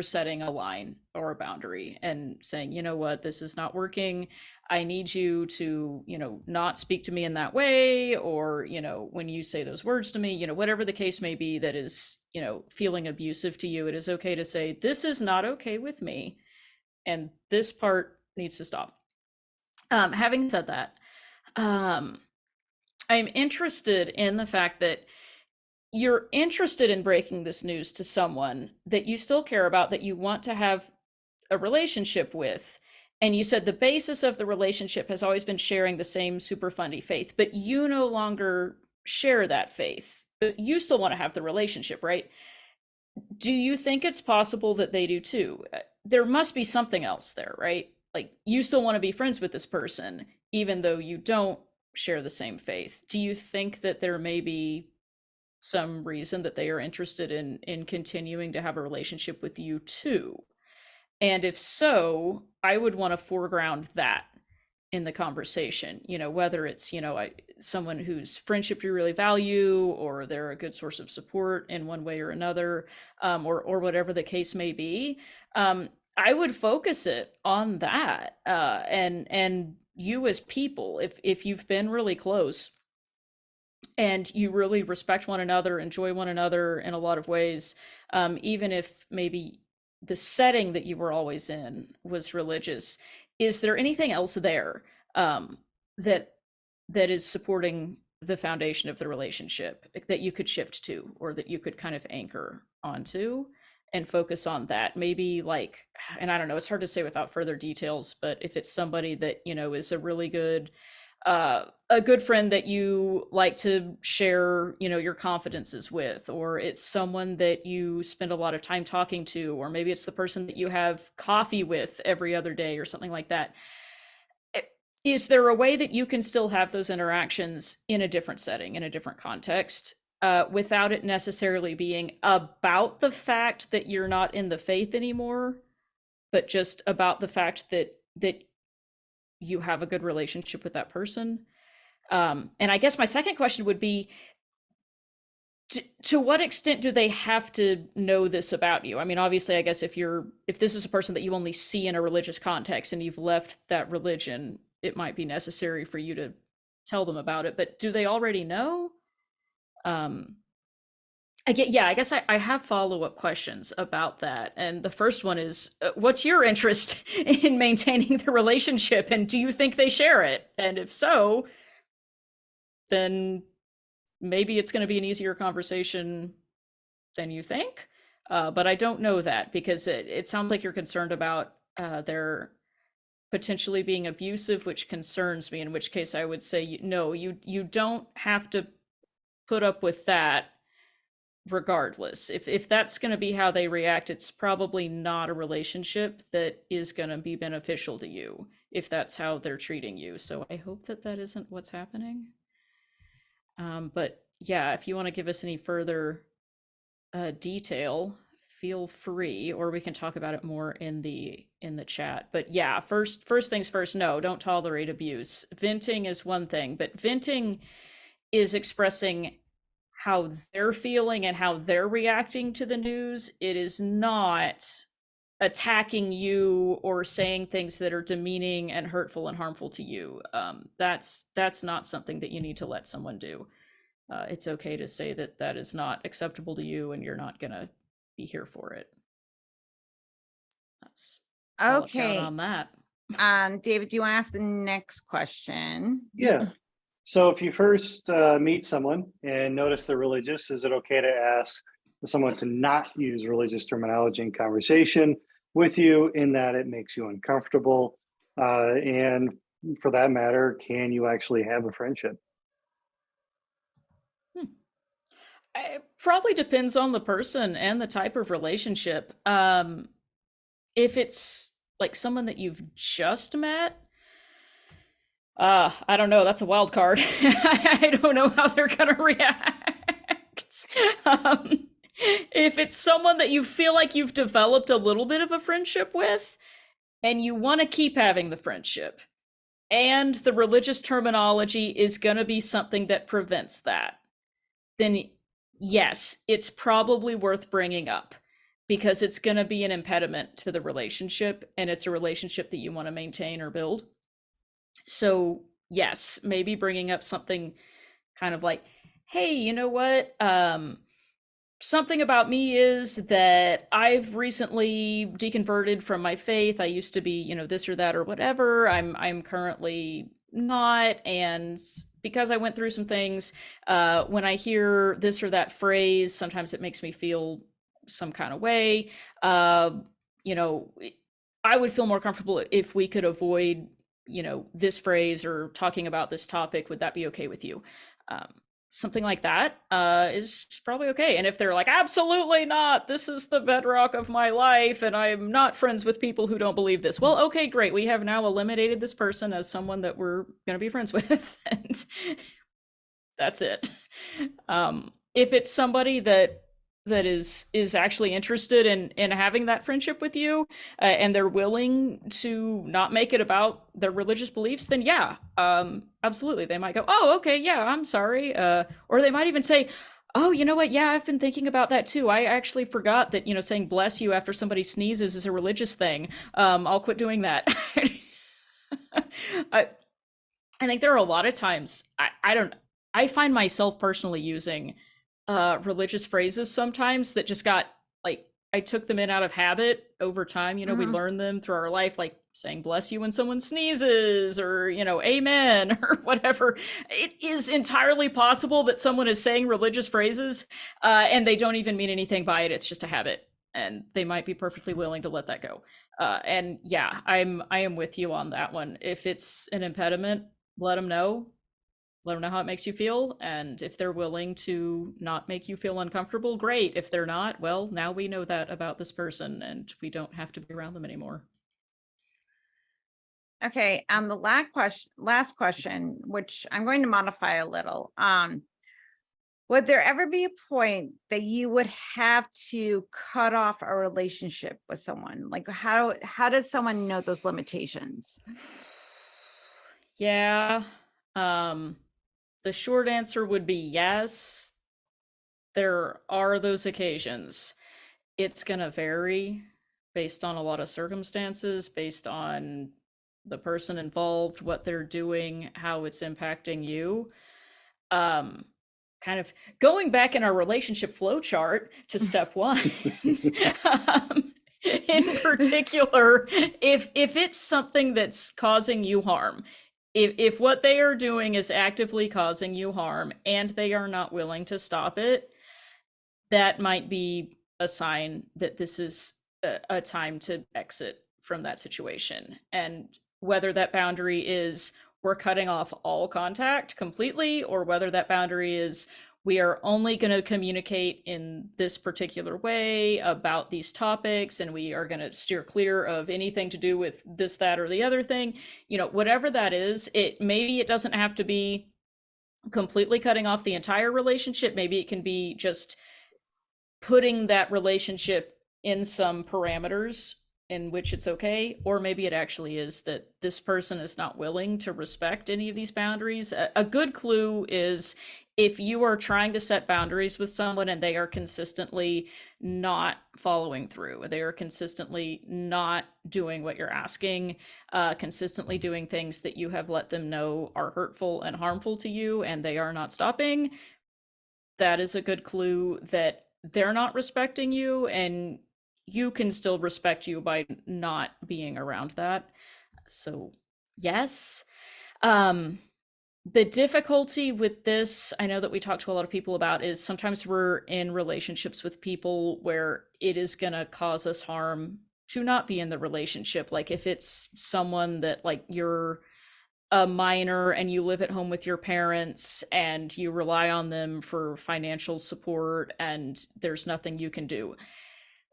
setting a line or a boundary and saying, you know what, this is not working. I need you to, not speak to me in that way, or, when you say those words to me, whatever the case may be that is, feeling abusive to you, it is okay to say, this is not okay with me, and this part needs to stop. Having said that, I'm interested in the fact that you're interested in breaking this news to someone that you still care about, that you want to have a relationship with. And you said the basis of the relationship has always been sharing the same super fundy faith, but you no longer share that faith, but you still want to have the relationship, right? Do you think it's possible that they do too? There must be something else there, right? Like, you still want to be friends with this person, even though you don't share the same faith. Do you think that there may be some reason that they are interested in continuing to have a relationship with you too? And if so, I would want to foreground that in the conversation, whether it's, someone whose friendship you really value, or they're a good source of support in one way or another, or whatever the case may be. I would focus it on that, and you as people, if you've been really close and you really respect one another, enjoy one another in a lot of ways, even if maybe the setting that you were always in was religious, is there anything else there, that is supporting the foundation of the relationship that you could shift to, or that you could kind of anchor onto and focus on that? Maybe like, and I don't know, it's hard to say without further details, but if it's somebody that, is a really good, a good friend that you like to share, your confidences with, or it's someone that you spend a lot of time talking to, or maybe it's the person that you have coffee with every other day or something like that. Is there a way that you can still have those interactions in a different setting, in a different context, without it necessarily being about the fact that you're not in the faith anymore, but just about the fact that you have a good relationship with that person? And I guess my second question would be, to what extent do they have to know this about you? I mean, obviously, I guess if this is a person that you only see in a religious context and you've left that religion, it might be necessary for you to tell them about it. But do they already know? I guess I have follow-up questions about that. And the first one is, what's your interest in maintaining the relationship? And do you think they share it? And if so, then maybe it's going to be an easier conversation than you think. But I don't know that, because it sounds like you're concerned about their potentially being abusive, which concerns me, in which case I would say, no, you don't have to put up with that regardless. If that's going to be how they react, it's probably not a relationship that is going to be beneficial to you if that's how they're treating you. So I hope that isn't what's happening. But yeah, if you want to give us any further detail, feel free, or we can talk about it more in the chat. But yeah, first things first, no, don't tolerate abuse. Venting is one thing, but venting is expressing how they're feeling and how they're reacting to the news. It is not attacking you or saying things that are demeaning and hurtful and harmful to you. That's not something that you need to let someone do. It's okay to say that is not acceptable to you and you're not gonna be here for it. That's all I've got Okay. on that. David, do you want to ask the next question? Yeah. So if you first meet someone and notice they're religious, is it okay to ask someone to not use religious terminology in conversation with you, in that it makes you uncomfortable? And for that matter, can you actually have a friendship? It probably depends on the person and the type of relationship. If it's like someone that you've just met, I don't know, that's a wild card. I don't know how they're gonna react. If it's someone that you feel like you've developed a little bit of a friendship with and you want to keep having the friendship, and the religious terminology is going to be something that prevents that, then yes, it's probably worth bringing up, because it's going to be an impediment to the relationship, and it's a relationship that you want to maintain or build. So yes, maybe bringing up something kind of like, hey, you know what? Something about me is that I've recently deconverted from my faith. I used to be, this or that or whatever. I'm currently not, and because I went through some things, when I hear this or that phrase, sometimes it makes me feel some kind of way. I would feel more comfortable if we could avoid, this phrase or talking about this topic. Would that be okay with you? Something like that is probably okay. And if they're like, absolutely not, this is the bedrock of my life and I'm not friends with people who don't believe this, well, okay, great, we have now eliminated this person as someone that we're going to be friends with, and that's it. If it's somebody that is actually interested in having that friendship with you, and they're willing to not make it about their religious beliefs, then yeah, absolutely, they might go, oh, okay, yeah, I'm sorry, or they might even say, oh, you know what, yeah, I've been thinking about that too. I actually forgot that, saying bless you after somebody sneezes is a religious thing. I'll quit doing that. I think there are a lot of times I find myself personally using religious phrases sometimes that just got, like, I took them in out of habit over time. We learn them through our life, like saying bless you when someone sneezes, or amen, or whatever. It is entirely possible that someone is saying religious phrases and they don't even mean anything by it. It's just a habit, and they might be perfectly willing to let that go. And yeah, I am with you on that one. If it's an impediment, let them know how it makes you feel, and if they're willing to not make you feel uncomfortable, great. If they're not, well, now we know that about this person and we don't have to be around them anymore. Okay, the last question, which I'm going to modify a little. Would there ever be a point that you would have to cut off a relationship with someone? Like, how does someone know those limitations? Yeah. The short answer would be yes. there are those occasions. It's going to vary based on a lot of circumstances, based on the person involved, what they're doing, how it's impacting you. Kind of going back in our relationship flow chart to step one, in particular, if it's something that's causing you harm, if what they are doing is actively causing you harm and they are not willing to stop it, that might be a sign that this is a time to exit from that situation. And whether that boundary is we're cutting off all contact completely, or whether that boundary is we are only going to communicate in this particular way about these topics, and we are going to steer clear of anything to do with this, that, or the other thing, whatever that is, maybe it doesn't have to be completely cutting off the entire relationship. Maybe it can be just putting that relationship in some parameters in which it's okay, or maybe it actually is that this person is not willing to respect any of these boundaries. A good clue is if you are trying to set boundaries with someone and they are consistently not following through, they are consistently not doing what you're asking, consistently doing things that you have let them know are hurtful and harmful to you, and they are not stopping, that is a good clue that they're not respecting you, and you can still respect you by not being around that. So yes. The difficulty with this, I know that we talk to a lot of people about, is sometimes we're in relationships with people where it is going to cause us harm to not be in the relationship. Like if it's someone that, like, you're a minor and you live at home with your parents and you rely on them for financial support and there's nothing you can do.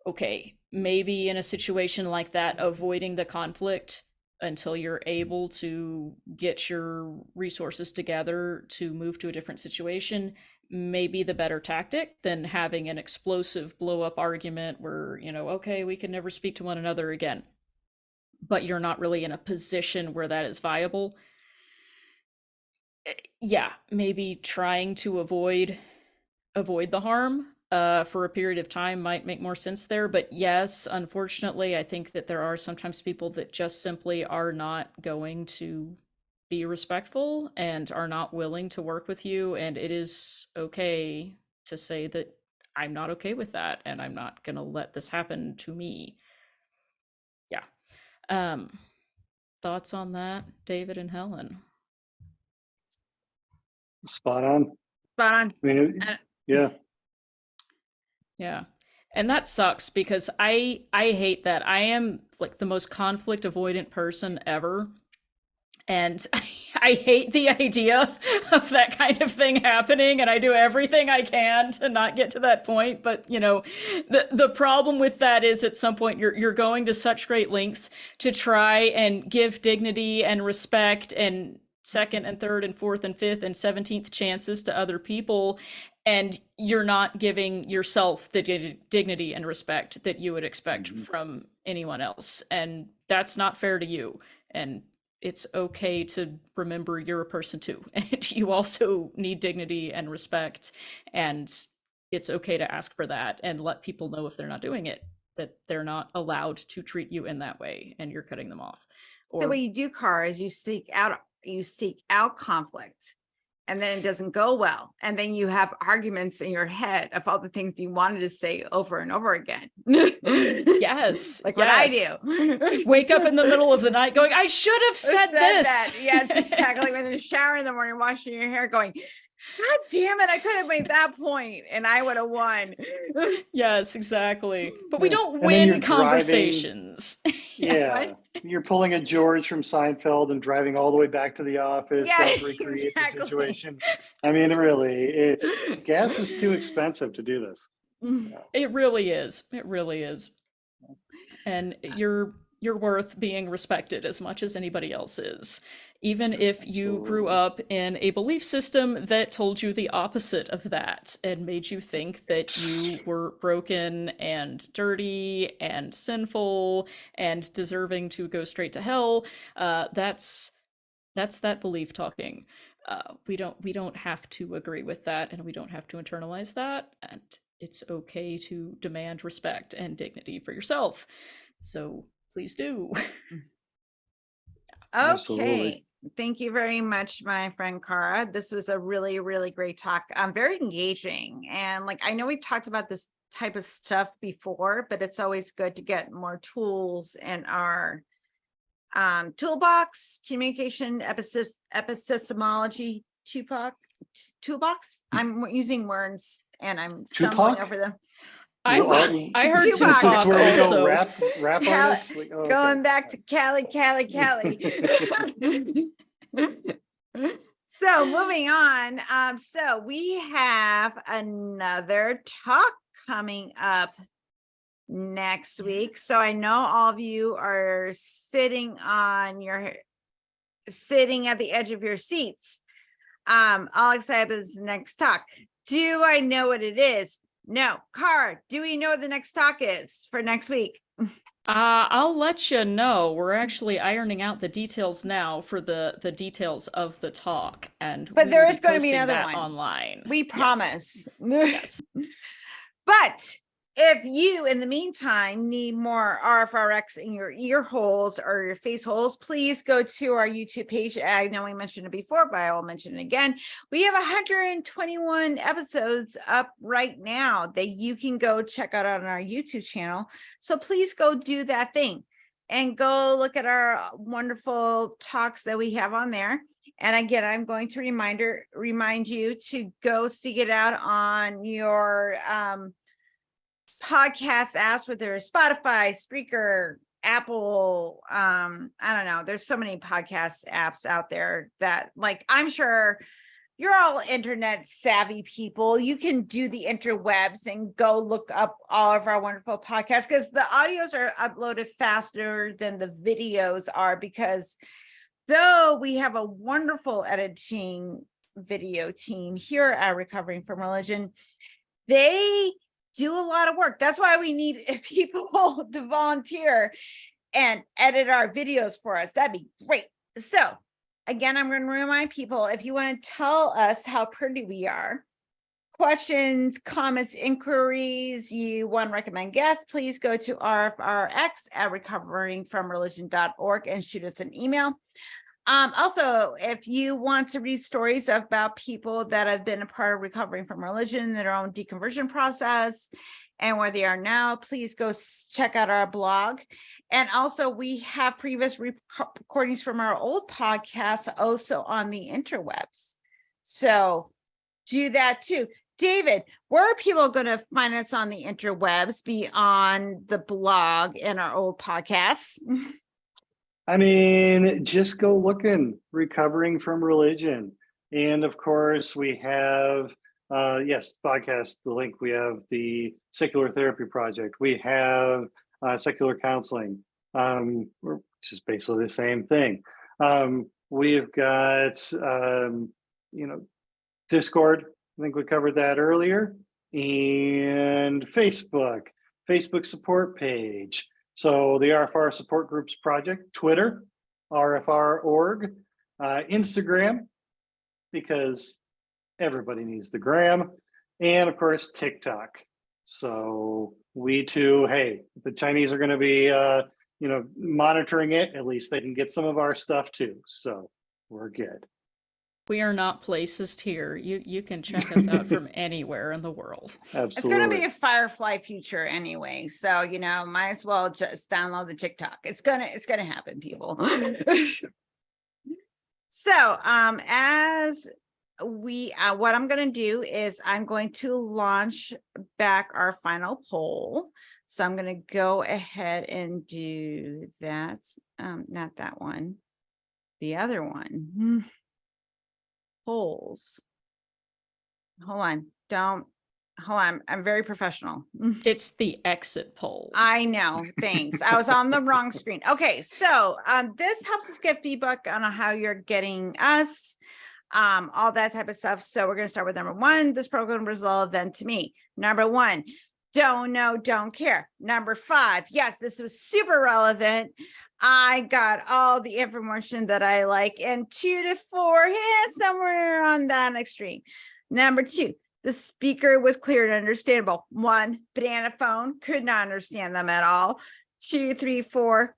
Okay, maybe in a situation like that, avoiding the conflict until you're able to get your resources together to move to a different situation may be the better tactic than having an explosive blow up argument where, okay, we can never speak to one another again, but you're not really in a position where that is viable. Yeah, maybe trying to avoid the harm for a period of time might make more sense there. But yes, unfortunately, I think that there are sometimes people that just simply are not going to be respectful and are not willing to work with you. And it is okay to say that I'm not okay with that and I'm not going to let this happen to me. Yeah. Thoughts on that, David and Helen? Spot on. Spot on. I mean, yeah. Yeah. And that sucks because I hate that. I am like the most conflict avoidant person ever. And I hate the idea of that kind of thing happening, and I do everything I can to not get to that point. But the problem with that is at some point you're going to such great lengths to try and give dignity and respect and second and third and fourth and fifth and 17th chances to other people, and you're not giving yourself the dignity and respect that you would expect from anyone else, and that's not fair to you. And it's okay to remember you're a person too, and you also need dignity and respect, and it's okay to ask for that and let people know if they're not doing it, that they're not allowed to treat you in that way and you're cutting them off. So what you do, Cara, is you seek out conflict, and then it doesn't go well, and then you have arguments in your head of all the things you wanted to say over and over again. Yes. Like what I do. Wake up in the middle of the night going, I should have said this. That. Yeah, it's exactly when in the shower in the morning, washing your hair, going, God damn it, I could have made that point and I would have won. Yes, exactly. But we don't win conversations. Yeah. You're pulling a George from Seinfeld and driving all the way back to the office to recreate the situation. I mean, really, gas is too expensive to do this. Yeah. It really is. It really is. And you're worth being respected as much as anybody else is. Even if you grew up in a belief system that told you the opposite of that and made you think that you were broken and dirty and sinful and deserving to go straight to hell, that's that belief talking. We don't have to agree with that, and we don't have to internalize that, and it's okay to demand respect and dignity for yourself. So please do. Absolutely. Okay. Thank you very much, my friend Cara. This was a really, really great talk. Very engaging. And like, I know we've talked about this type of stuff before, but it's always good to get more tools in our toolbox, communication epistemology toolbox. I'm using words and I'm stumbling Tupac? over them. I I heard Tupac. Is this Tupac where you go also. rap on Cali- this? Like, oh, Going okay. back to Cali. So moving on. So we have another talk coming up next week. So I know all of you are sitting at the edge of your seats. All excited about this next talk. Do I know what it is? No. Car, do we know what the next talk is for next week? I'll let you know. We're actually ironing out the details now for the details of the talk, and But we there will is going to be posting another that one. online. We Yes. promise. Yes. But if you, in the meantime, need more RfRx in your ear holes or your face holes, please go to our YouTube page. I know we mentioned it before, but I will mention it again. We have 121 episodes up right now that you can go check out on our YouTube channel. So please go do that thing and go look at our wonderful talks that we have on there. And again, I'm going to remind you to go seek it out on your podcast apps, whether it's Spotify, Spreaker, Apple. I don't know. There's so many podcast apps out there that, like, I'm sure you're all internet savvy people. You can do the interwebs and go look up all of our wonderful podcasts, because the audios are uploaded faster than the videos are, because though we have a wonderful editing video team here at Recovering from Religion, they do a lot of work. That's why we need people to volunteer and edit our videos for us. That'd be great. So again, I'm going to remind people, if you want to tell us how pretty we are, questions, comments, inquiries, you want to recommend guests, please go to RfRx at recoveringfromreligion.org and shoot us an email. Also, if you want to read stories about people that have been a part of Recovering from Religion, their own deconversion process, and where they are now, please go check out our blog. And also, we have previous recordings from our old podcasts also on the interwebs. So do that too. David, where are people going to find us on the interwebs beyond the blog and our old podcasts? I mean, just go looking, Recovering from Religion. And of course, we have, yes, podcast, the link. We have the Secular Therapy Project. We have secular counseling, which is basically the same thing. We've got, Discord. I think we covered that earlier. And Facebook support page. So the RFR Support Groups Project, Twitter, RFR.org, Instagram, because everybody needs the gram, and of course, TikTok. So we too, hey, the Chinese are going to be, monitoring it. At least they can get some of our stuff too. So we're good. We are not placist here. You can check us out from anywhere in the world. Absolutely. It's going to be a Firefly future anyway, so might as well just download the TikTok. It's gonna happen, people. So as we what I'm going to do is I'm going to launch back our final poll. So I'm going to go ahead and do that. Not that one, the other one. Polls. Hold on. I'm very professional. It's the exit poll. I know. Thanks. I was on the wrong screen. Okay. So this helps us get feedback on how you're getting us, all that type of stuff. So we're going to start with number 1. This program was relevant to me. Number 1, don't know, don't care. Number 5, yes, this was super relevant. I got all the information that I like, and 2 to 4, somewhere on that extreme. Number 2, the speaker was clear and understandable. 1, banana phone, could not understand them at all. 2, 3, 4,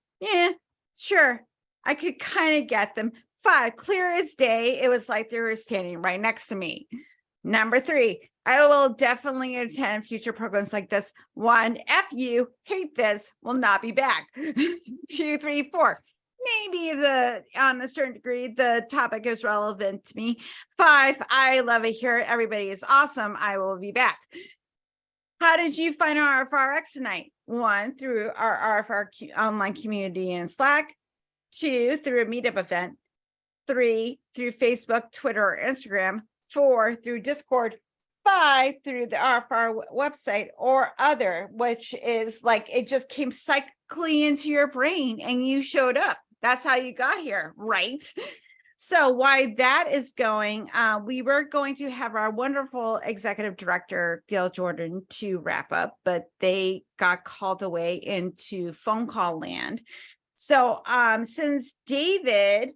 sure, I could kind of get them. 5, clear as day. It was like they were standing right next to me. Number 3, I will definitely attend future programs like this. 1, F you, hate this, will not be back. 2, 3, 4, maybe on a certain degree, the topic is relevant to me. 5, I love it here. Everybody is awesome. I will be back. How did you find RfRx tonight? 1, through our RfR online community in Slack. 2, through a meetup event. 3, through Facebook, Twitter, or Instagram. 4, through Discord. 5, through the RfR website or other, which is like it just came cyclically into your brain and you showed up. That's how you got here, right? So while that is going, we were going to have our wonderful executive director, Gail Jordan, to wrap up, but they got called away into phone call land. So since David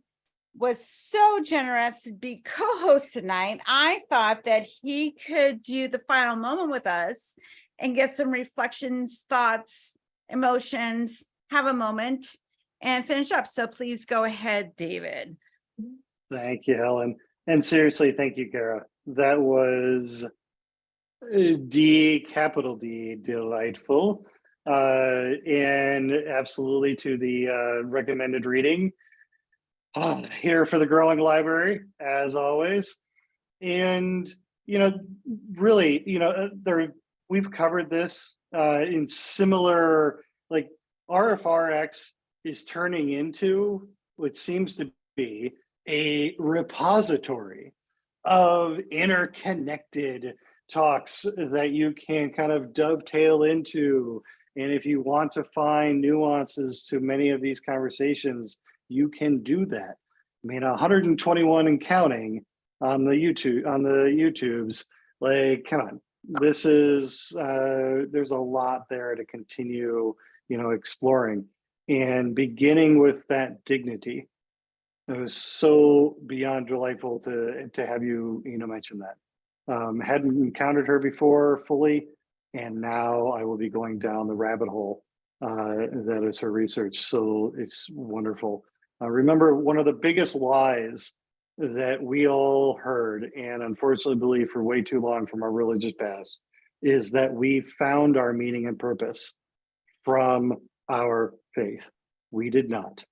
was so generous to be co-host tonight, I thought that he could do the final moment with us and get some reflections, thoughts, emotions, have a moment, and finish up. So please go ahead, David. Thank you, Helen. And seriously, thank you, Kara. That was capital D, delightful. And absolutely to the recommended reading. Here for the growing library, as always. And, really, we've covered this in similar, like RfRx is turning into what seems to be a repository of interconnected talks that you can kind of dovetail into. And if you want to find nuances to many of these conversations, you can do that. I mean, 121 and counting on the YouTubes. Like, come on, this is there's a lot there to continue, exploring, and beginning with that dignity. It was so beyond delightful to have you, mention that. Hadn't encountered her before fully, and now I will be going down the rabbit hole that is her research. So it's wonderful. Remember, one of the biggest lies that we all heard and unfortunately believe for way too long from our religious past is that we found our meaning and purpose from our faith. We did not.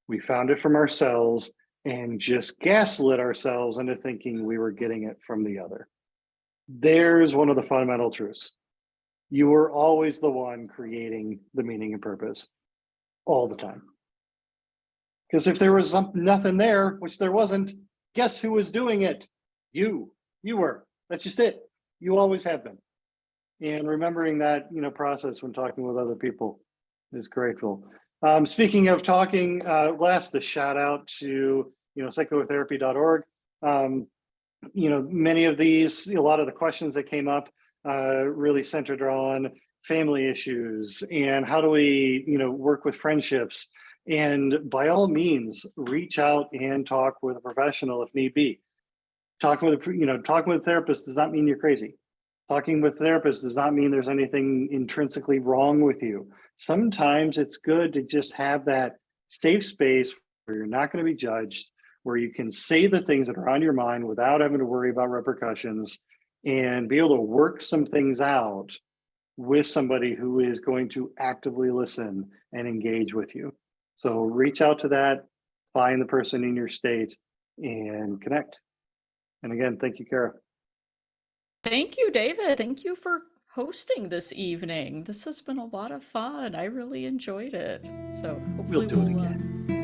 We found it from ourselves and just gaslit ourselves into thinking we were getting it from the other. There's one of the fundamental truths. You were always the one creating the meaning and purpose all the time. Because if there was nothing there, which there wasn't, guess who was doing it? You were. That's just it. You always have been. And remembering that, process when talking with other people is grateful. Speaking of talking, last, a shout out to, psychotherapy.org. Many of these, a lot of the questions that came up really centered on family issues and how do we, work with friendships. And by all means, reach out and talk with a professional if need be. Talking with a therapist does not mean you're crazy. Talking with therapists does not mean there's anything intrinsically wrong with you. Sometimes it's good to just have that safe space where you're not going to be judged, where you can say the things that are on your mind without having to worry about repercussions and be able to work some things out with somebody who is going to actively listen and engage with you. So reach out to that, find the person in your state and connect. And again, thank you, Kara. Thank you, David. Thank you for hosting this evening. This has been a lot of fun. I really enjoyed it. So hopefully We'll do it again.